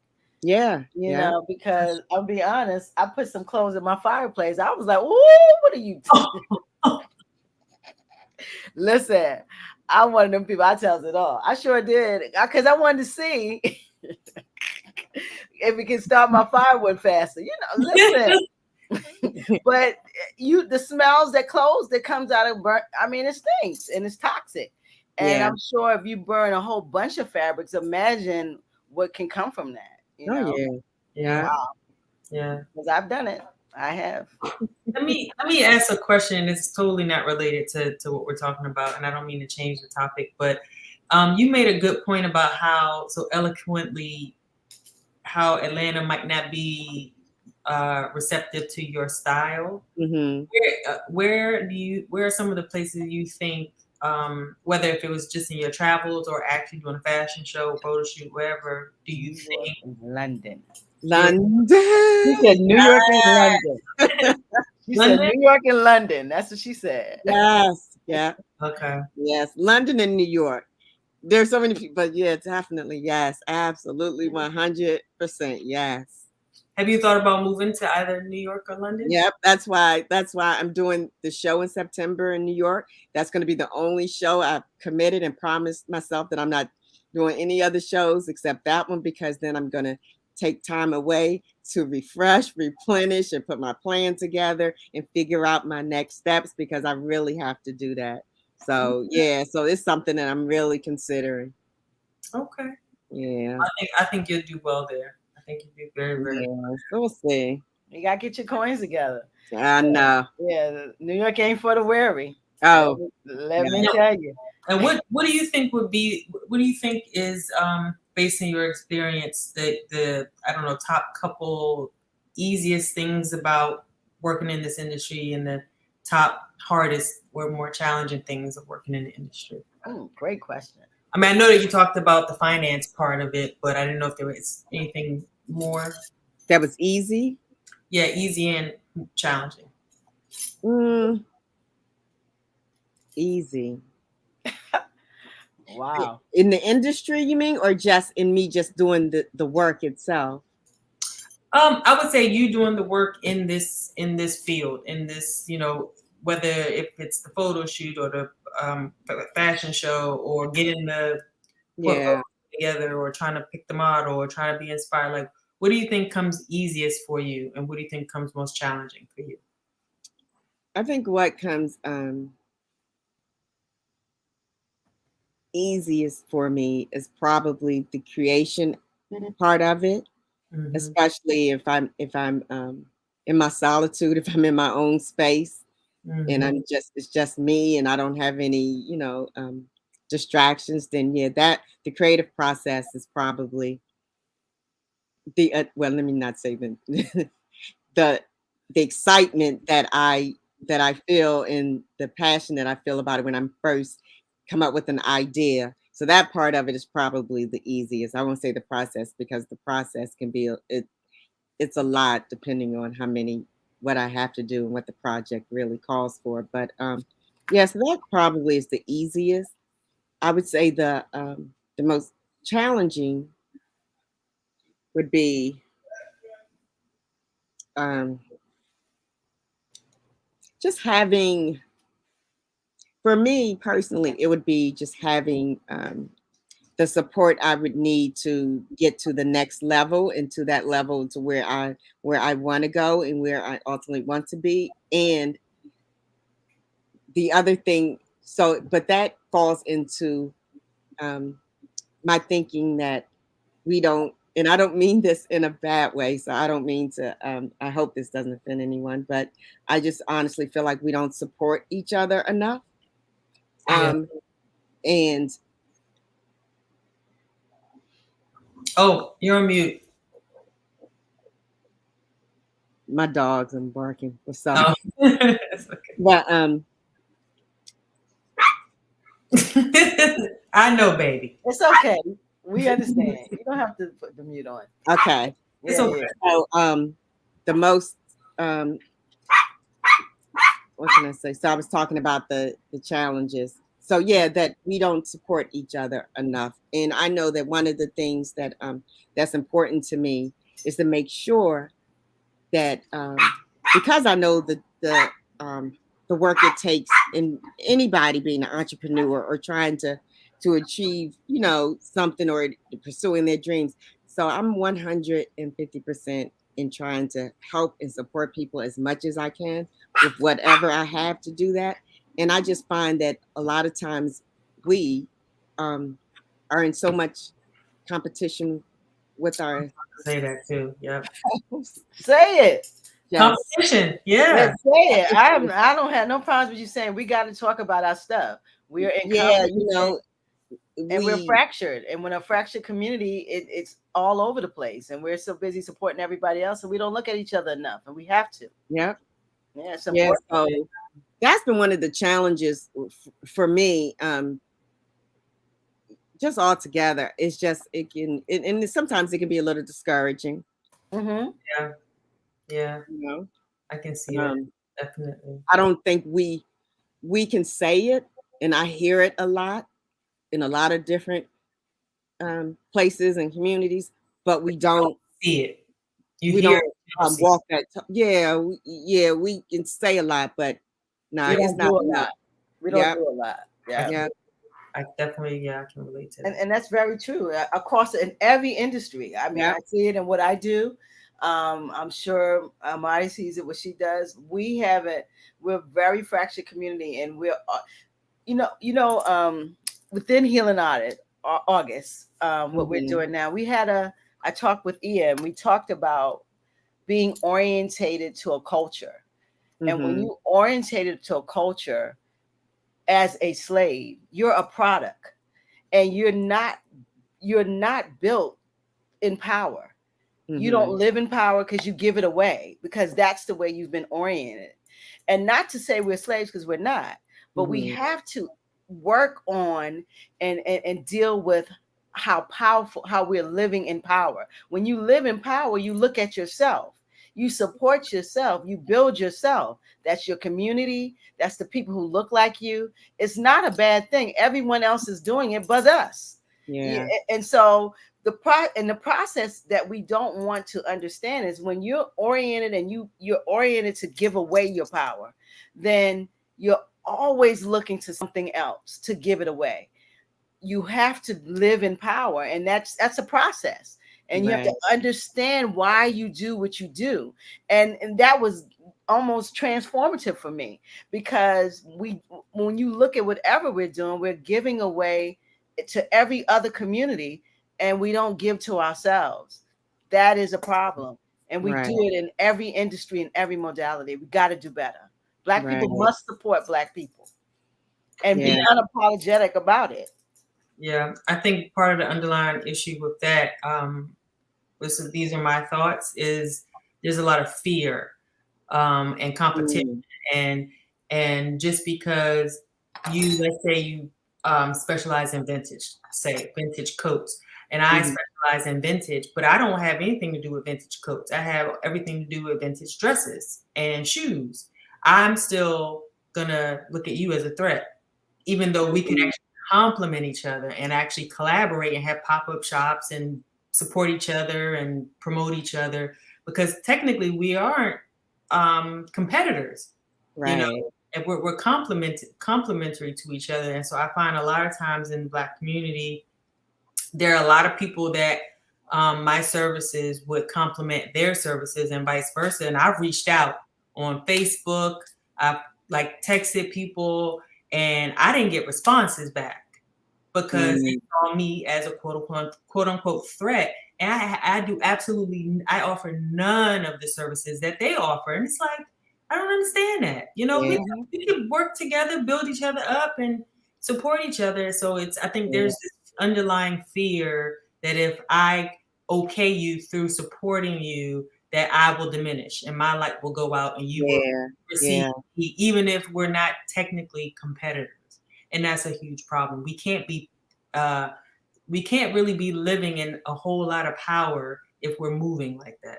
C: Yeah.
B: You know, because I'll be honest, I put some clothes in my fireplace. I was like, "Ooh, what are you doing?" Listen, I'm one of them people. I tells it all. I sure did, because I wanted to see if we can start my firewood faster. You know, listen. But the smells that clothes that comes out of burnt, I mean, it stinks and it's toxic. And I'm sure if you burn a whole bunch of fabrics, imagine what can come from that. You know?
A: Yeah.
B: Wow.
A: Yeah.
B: Because I've done it. I have.
A: Let me ask a question. It's totally not related to what we're talking about, and I don't mean to change the topic, but you made a good point about how so eloquently how Atlanta might not be receptive to your style.
C: Mm-hmm.
A: Where are some of the places you think, whether if it was just in your travels or actually doing a fashion show, photo shoot, wherever, do you think
B: London?
C: London.
B: She said New York and London. She said New York and London. That's what she said.
C: Yes. Yeah.
A: Okay.
C: Yes. London and New York. There's so many people, but yeah, definitely. Yes. Absolutely. 100%. Yes.
A: Have you thought about moving to either New York or London?
C: Yep. That's why I'm doing the show in September in New York. That's going to be the only show I've committed and promised myself that I'm not doing any other shows except that one, because then I'm going to take time away to refresh, replenish, and put my plan together and figure out my next steps, because I really have to do that. So yeah, so it's something that I'm really considering.
A: Okay.
C: Yeah.
A: I think you'll do well there. I think you'll do very, very well.
C: So we'll see.
B: You gotta get your coins together.
C: I know.
B: Yeah, New York ain't for the weary.
C: Oh,
B: let me tell you.
A: And what do you think what do you think is based on your experience the I don't know, top couple easiest things about working in this industry, and the top hardest or more challenging things of working in the industry?
B: Oh, great question.
A: I mean, I know that you talked about the finance part of it, but I didn't know if there was anything more
C: that was easy.
A: Yeah, easy and challenging.
C: Easy.
B: Wow.
C: In the industry, you mean, or just in me just doing the work itself?
A: I would say you doing the work in this field, in this, you know, whether if it's the photo shoot or the fashion show, or getting the portfolio together, or trying to pick the model, or trying to be inspired. Like, what do you think comes easiest for you, and what do you think comes most challenging for you?
C: I think what comes easiest for me is probably the creation part of it, especially if I'm in my solitude, if I'm in my own space, and it's just me, and I don't have any distractions. Then that the creative process is probably the well, let me not say the excitement that I feel, and the passion that I feel about it when I'm first come up with an idea. So that part of it is probably the easiest. I won't say the process, because the process can be it's a lot depending on what I have to do and what the project really calls for. But yeah, so that probably is the easiest. I would say the most challenging would be just having, for me personally, it would be just having the support I would need to get to the next level, and to that level to where I want to go and where I ultimately want to be. And the other thing, but that falls into my thinking that we don't, and I don't mean this in a bad way, so I don't mean to, I hope this doesn't offend anyone, but I just honestly feel like we don't support each other enough. And
A: oh, you're on mute.
C: My dogs are barking. What's up?
A: Oh. Okay.
C: But
A: I know, baby.
B: It's okay. We understand. You don't have to put the mute on.
C: Okay.
A: It's okay.
C: So the most what can I say? So I was talking about the challenges. So yeah, that we don't support each other enough. And I know that one of the things that that's important to me is to make sure that because I know the work it takes in anybody being an entrepreneur or trying to achieve, you know, something or pursuing their dreams. So I'm 150% in trying to help and support people as much as I can with whatever I have to do that. And I just find that a lot of times we are in so much competition with our.
A: Say that too. Yeah.
B: Say it.
A: Competition. Yeah.
B: Let's say it. I don't have no problems with you saying we got to talk about our stuff. We are in
C: you know,
B: and we're fractured. And when a fractured community, it's all over the place. And we're so busy supporting everybody else, and we don't look at each other enough. And we have to.
C: Yeah.
B: Yeah. It's important.
C: So that's been one of the challenges for me. Just altogether, it's just and sometimes it can be a little discouraging.
B: Mm-hmm.
A: Yeah. Yeah.
C: You know,
A: I can see that. Definitely.
C: I don't think we can say it, and I hear it a lot in a lot of different places and communities, but we don't
A: see it.
C: We don't walk that. We can say a lot, but no, it's not enough.
B: We don't do a lot.
A: Yeah. I definitely, I can relate to that.
B: And that's very true across in every industry. I mean, I see it in what I do. I'm sure Amari sees it, what she does. We're a very fractured community, and we're, within Healing August, what we're doing now. I talked with Ia, and we talked about being orientated to a culture. And when you orientated to a culture as a slave, you're a product, and you're not built in power. You don't live in power because you give it away, because that's the way you've been oriented. And not to say we're slaves, because we're not, but we have to work on and deal with how powerful, how we're living in power. When you live in power, you look at yourself. You support yourself. You build yourself. That's your community. That's the people who look like you. It's not a bad thing. Everyone else is doing it but us. Yeah. And so the process that we don't want to understand is when you're oriented and you're oriented to give away your power, then you're always looking to something else to give it away. You have to live in power, and that's a process. And you have to understand why you do what you do. And that was almost transformative for me, because when you look at whatever we're doing, we're giving away to every other community, and we don't give to ourselves. That is a problem. And we do it in every industry, in every modality. We got to do better. Black people must support Black people and be unapologetic about it.
A: Yeah, I think part of the underlying issue with that, these are my thoughts, is there's a lot of fear and competition, and just because let's say you specialize in vintage coats, and I specialize in vintage, but I don't have anything to do with vintage coats. I have everything to do with vintage dresses and shoes. I'm still gonna look at you as a threat, even though we can actually complement each other and actually collaborate and have pop-up shops and support each other and promote each other, because technically we aren't competitors, you know, and we're complementary to each other. And so I find a lot of times in the Black community, there are a lot of people that my services would complement their services and vice versa. And I've reached out on Facebook, I've texted people, and I didn't get responses back. because they saw me as a quote unquote threat. And I do absolutely, I offer none of the services that they offer. And it's like, I don't understand that. You know, we can work together, build each other up and support each other. So I think there's this underlying fear that if I okay you through supporting you, that I will diminish and my light will go out and you will receive me, even if we're not technically competitors. And that's a huge problem. We can't really be living in a whole lot of power if we're moving like that.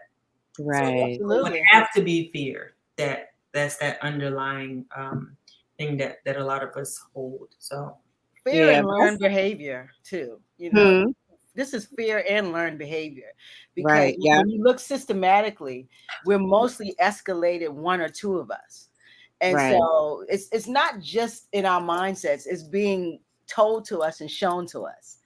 C: Right.
A: So it would have to be fear. That's that underlying thing that a lot of us hold. So
B: fear and learned behavior too. You know, this is fear and learned behavior, because when you look systematically, we're mostly escalated one or two of us. And so it's not just in our mindsets, it's being told to us and shown to us.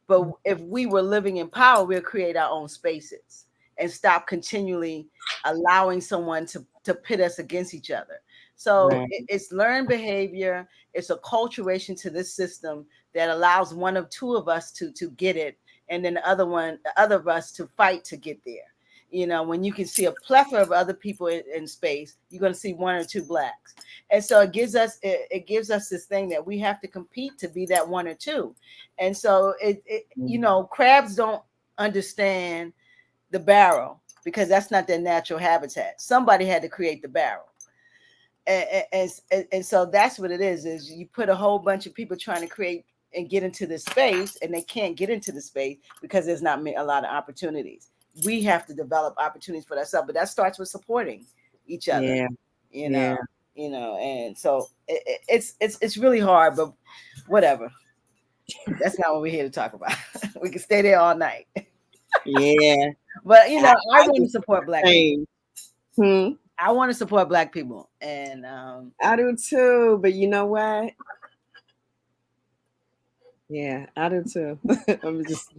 B: But if we were living in power, we'll create our own spaces and stop continually allowing someone to pit us against each other. So it's learned behavior. It's a culturation to this system that allows one of two of us to get it, and then the other of us to fight to get there. You know, when you can see a plethora of other people in space, you're going to see one or two blacks. And so it gives us this thing that we have to compete to be that one or two. And so you know, crabs don't understand the barrel because that's not their natural habitat. Somebody had to create the barrel. And so that's what it is you put a whole bunch of people trying to create and get into this space, and they can't get into the space because there's not a lot of opportunities. We have to develop opportunities for ourselves, but that starts with supporting each other. You know, and so it's really hard, but whatever. That's not what we're here to talk about. We can stay there all night. But you know, I want to support Black people. I want to support Black people, and
C: I do too. But you know what? Yeah, I do too. I'm just.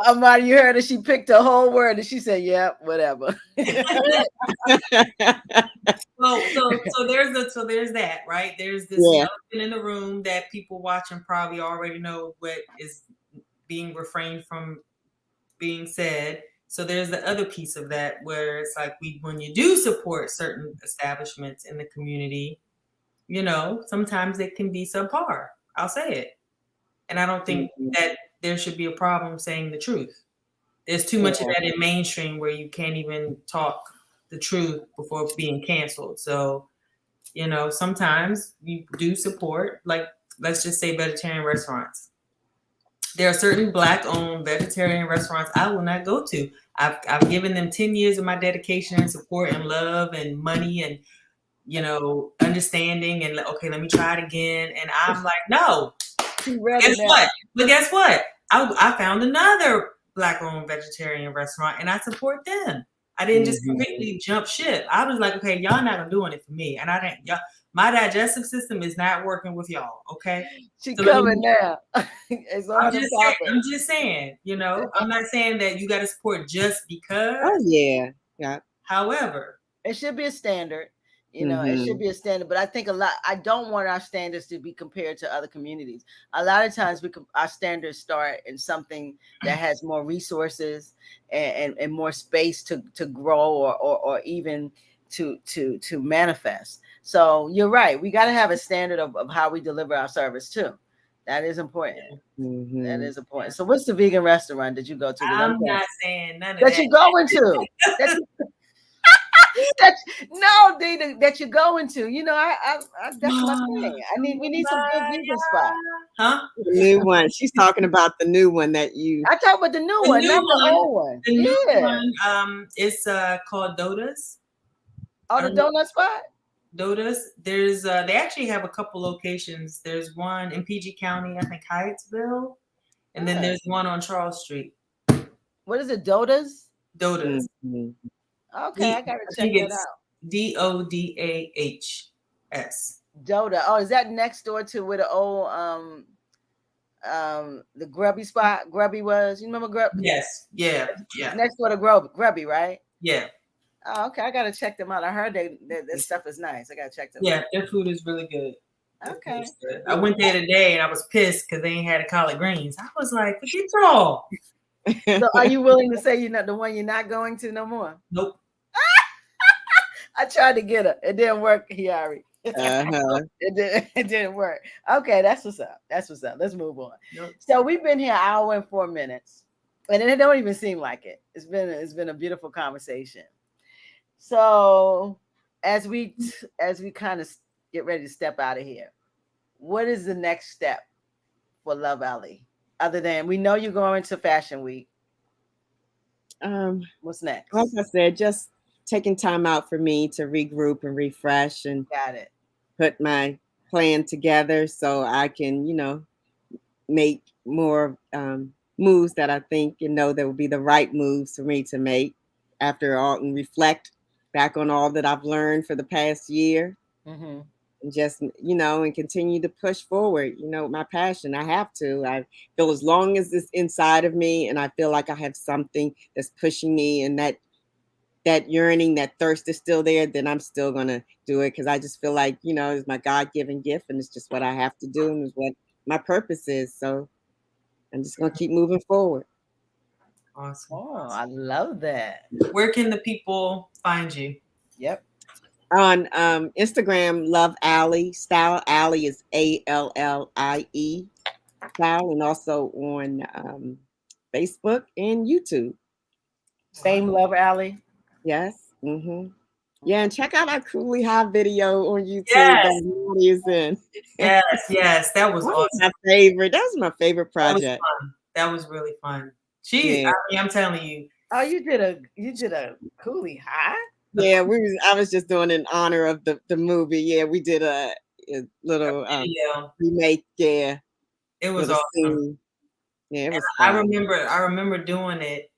B: Amari, you heard her. She picked a whole word and she said, "Yeah, whatever."
A: Well, so there's that, right? There's this elephant in the room that people watching probably already know what is being refrained from being said. So there's the other piece of that where it's like when you do support certain establishments in the community, you know, sometimes it can be subpar. I'll say it. And I don't think that there should be a problem saying the truth. There's too much of that in mainstream where you can't even talk the truth before being canceled. So, you know, sometimes you do support, like, let's just say vegetarian restaurants. There are certain Black-owned vegetarian restaurants I will not go to. I've given them 10 years of my dedication and support and love and money and, you know, understanding and, okay, let me try it again. And I'm like, no. Guess what? But guess what? I found another Black-owned vegetarian restaurant and I support them. I didn't just completely jump ship. I was like, okay, y'all not doing it for me. And my digestive system is not working with y'all. Okay.
B: She's coming now.
A: I'm just saying, you know, I'm not saying that you got to support just because.
C: Oh, yeah.
B: However, it should be a standard. You know, it should be a standard, but I think I don't want our standards to be compared to other communities. A lot of times our standards start in something that has more resources and more space to grow or even to manifest. So you're right. We got to have a standard of how we deliver our service too. That is important. That is important. So what's the vegan restaurant did you go to?
A: I'm not saying none of that.
B: That you're going to. That you're going to. You know, I that's my thing. We need some good vegan spot.
A: Huh?
C: The new one. She's talking about the new one that you.
B: I talk about the new one, not the old one.
A: The new one, it's called Doda's.
B: Oh, the donut spot.
A: Doda's. There's they actually have a couple locations. There's one in PG County, I think Hyattsville, and then there's one on Charles Street.
B: What is it? Doda's.
A: Doda's.
B: Okay, I gotta check it out.
A: DODAHS.
B: Doda. Oh, is that next door to where the old the Grubby spot Grubby was? You remember Grubby?
A: Yes. Yeah.
B: Next door to Grubby, right?
A: Yeah.
B: Oh, okay. I gotta check them out. I heard their stuff is nice. I gotta check them out.
A: Yeah, their food is really good.
B: Okay.
A: I went there today and I was pissed because they ain't had a collard greens. I was like, forget y'all.
B: So are you willing to say you're not the one you're not going to no more?
A: Nope.
B: I tried to get her. It didn't work, Hiari.
C: Uh-huh.
B: It didn't work. Okay, that's what's up. That's what's up. Let's move on.
A: Nope.
B: So we've been here an hour and 4 minutes. And it don't even seem like it. It's been a beautiful conversation. So as we kind of get ready to step out of here, what is the next step for LoVe Allie? Other than we know you're going to Fashion Week. What's next?
C: Like I said, just taking time out for me to regroup and refresh and
B: got it.
C: Put my plan together so I can, make more moves that I think that will be the right moves for me to make after all, and reflect back on all that I've learned for the past year.
B: Mm-hmm.
C: And just, and continue to push forward, my passion. I have to. I feel as long as it's inside of me and I feel like I have something that's pushing me and that yearning, that thirst is still there, then I'm still going to do it because I just feel like, it's my God-given gift and it's just what I have to do and it's what my purpose is. So I'm just going to keep moving forward.
A: Awesome.
B: Oh, I love that.
A: Where can the people find you?
B: Yep.
C: On Instagram, LoVe Allie. Style Allie is ALLIE. Style, and also on Facebook and YouTube.
B: Same LoVe Allie.
C: Yes. Mm-hmm. Yeah, and check out our Cruelly High video on YouTube.
A: Yes. Yes, that was awesome.
C: My favorite. That was my favorite project.
A: That was really fun. I'm telling you.
B: Oh, you did a Cruelly High?
C: Yeah, I was just doing in honor of the movie. Yeah, we did a little remake. Yeah,
A: it was awesome.
C: Scene. Yeah, it was.
A: I remember doing it,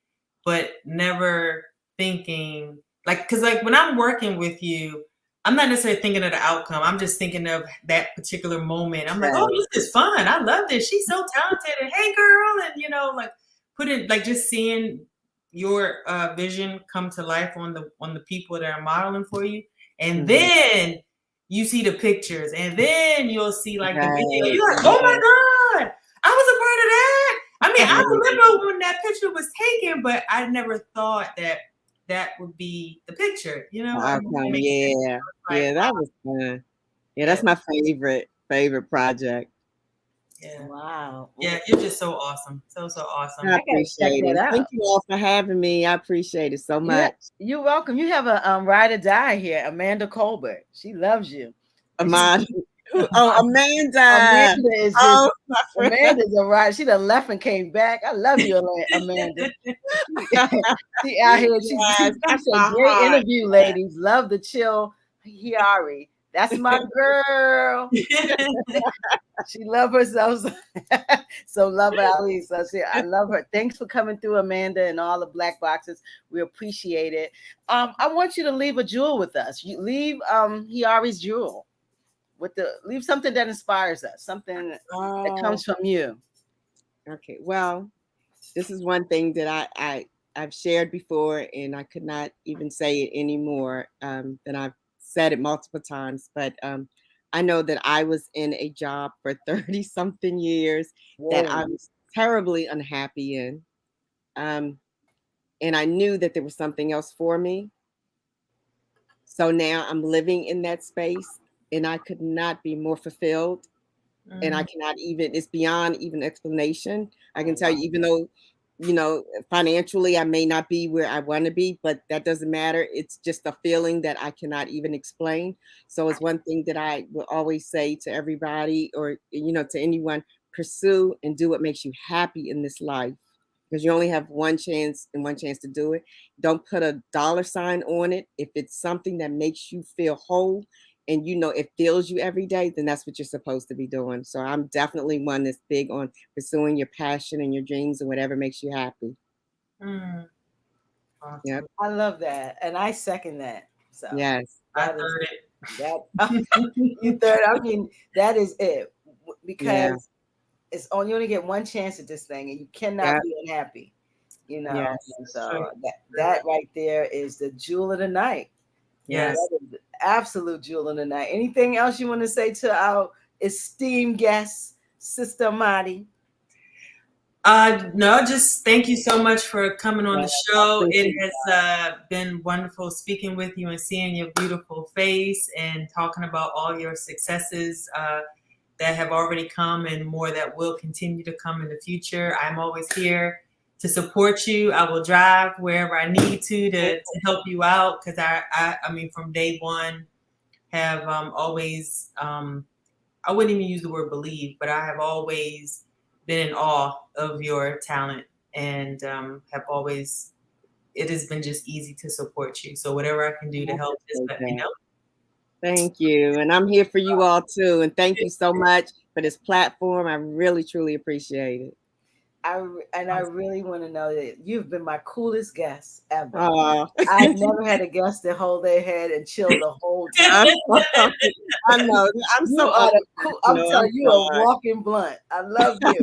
A: but never thinking because when I'm working with you, I'm not necessarily thinking of the outcome. I'm just thinking of that particular moment. I'm like, oh, this is fun. I love this. She's so talented. And hey, girl, and put it just seeing your vision come to life on the people that are modeling for you, and then you see the pictures, and then you'll see the video. You're like, oh my God, I was a part of that. I mean, I remember when that picture was taken, but I never thought that would be the picture.
C: Outcome, yeah, that was fun. Yeah, that's my favorite project.
A: Yeah.
B: Wow.
A: Yeah, you're just so awesome. So awesome.
C: I appreciate it. Thank you all for having me. I appreciate it so much.
B: You're welcome. You have a ride or die here, Amanda Colbert. She loves you.
C: Amanda. Amanda.
B: Amanda is just Amanda's a ride. She done left and came back. I love you, Amanda. She out here. She's a great interview, ladies. Love the chill Hiari. That's my girl. She love herself. So LoVe Allie. So I love her. Thanks for coming through, Amanda, and all the Black Boxes. We appreciate it. I want you to leave a jewel with us. You leave Hiari's jewel. Leave something that inspires us, something that comes from you.
C: Okay. Well, this is one thing that I've shared before, and I could not even say it anymore than I've said it multiple times, but I know that I was in a job for 30 something years that I was terribly unhappy in. And I knew that there was something else for me. So now I'm living in that space and I could not be more fulfilled. And I cannot it's beyond even explanation. I can tell you, even though, financially, I may not be where I want to be, but that doesn't matter. It's just a feeling that I cannot even explain. So it's one thing that I will always say to everybody or, to anyone, pursue and do what makes you happy in this life, because you only have one chance to do it. Don't put a dollar sign on it. If it's something that makes you feel whole and it fills you every day, then that's what you're supposed to be doing. So I'm definitely one that's big on pursuing your passion and your dreams and whatever makes you happy.
B: Awesome. Yep. I love that. And I second that. So
C: yes.
A: I third
B: it. You third. I mean, that is it. Because it's you only get one chance at this thing and you cannot be unhappy.
C: Yes.
B: So that right there is the jewel of the night.
A: Yes.
B: That is the absolute jewel of the night. Anything else you want to say to our esteemed guest, Sister Amadi.
A: No, just thank you so much for coming on the show. It has been wonderful speaking with you and seeing your beautiful face and talking about all your successes that have already come and more that will continue to come in the future. I'm always here to support you. I will drive wherever I need to help you out, because I mean, from day one, have always, I wouldn't even use the word believe, but I have always been in awe of your talent, and have always, it has been just easy to support you. So whatever I can do to help, just let me know.
C: Thank you. And I'm here for you all too. And thank you so much for this platform. I really, truly appreciate it.
B: I really want to know that you've been my coolest guest ever.
C: Oh.
B: I've never had a guest that hold their head and chill the whole time.
C: I know. I'm so
B: cool. I'm telling you, a walking blunt. I love you.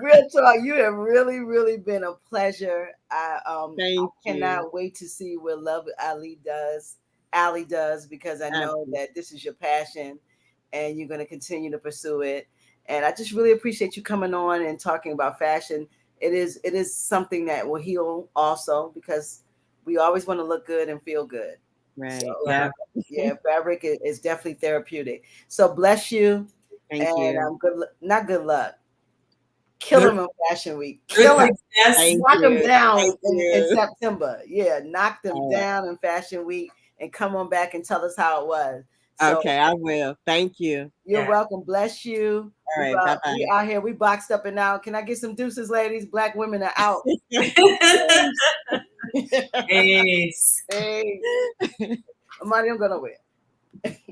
B: Real talk, you have really, really been a pleasure. I cannot wait to see what LoVe Allie does, because I know that this is your passion and you're going to continue to pursue it. And I just really appreciate you coming on and talking about fashion. It is something that will heal also, because we always want to look good and feel good.
C: Right.
B: So, yeah, fabric is definitely therapeutic. So bless you.
C: Thank you.
B: Not good luck. Kill them in Fashion Week. Kill them. Knock them down in September. Yeah, knock them down in Fashion Week and come on back and tell us how it was.
C: So, okay, I will. Thank you.
B: You're welcome. Bless you.
C: All right, bye-bye.
B: We out here. We boxed up and out. Can I get some deuces, ladies? Black women are out.
A: Peace.
B: Hey. Amadi, I'm going to win.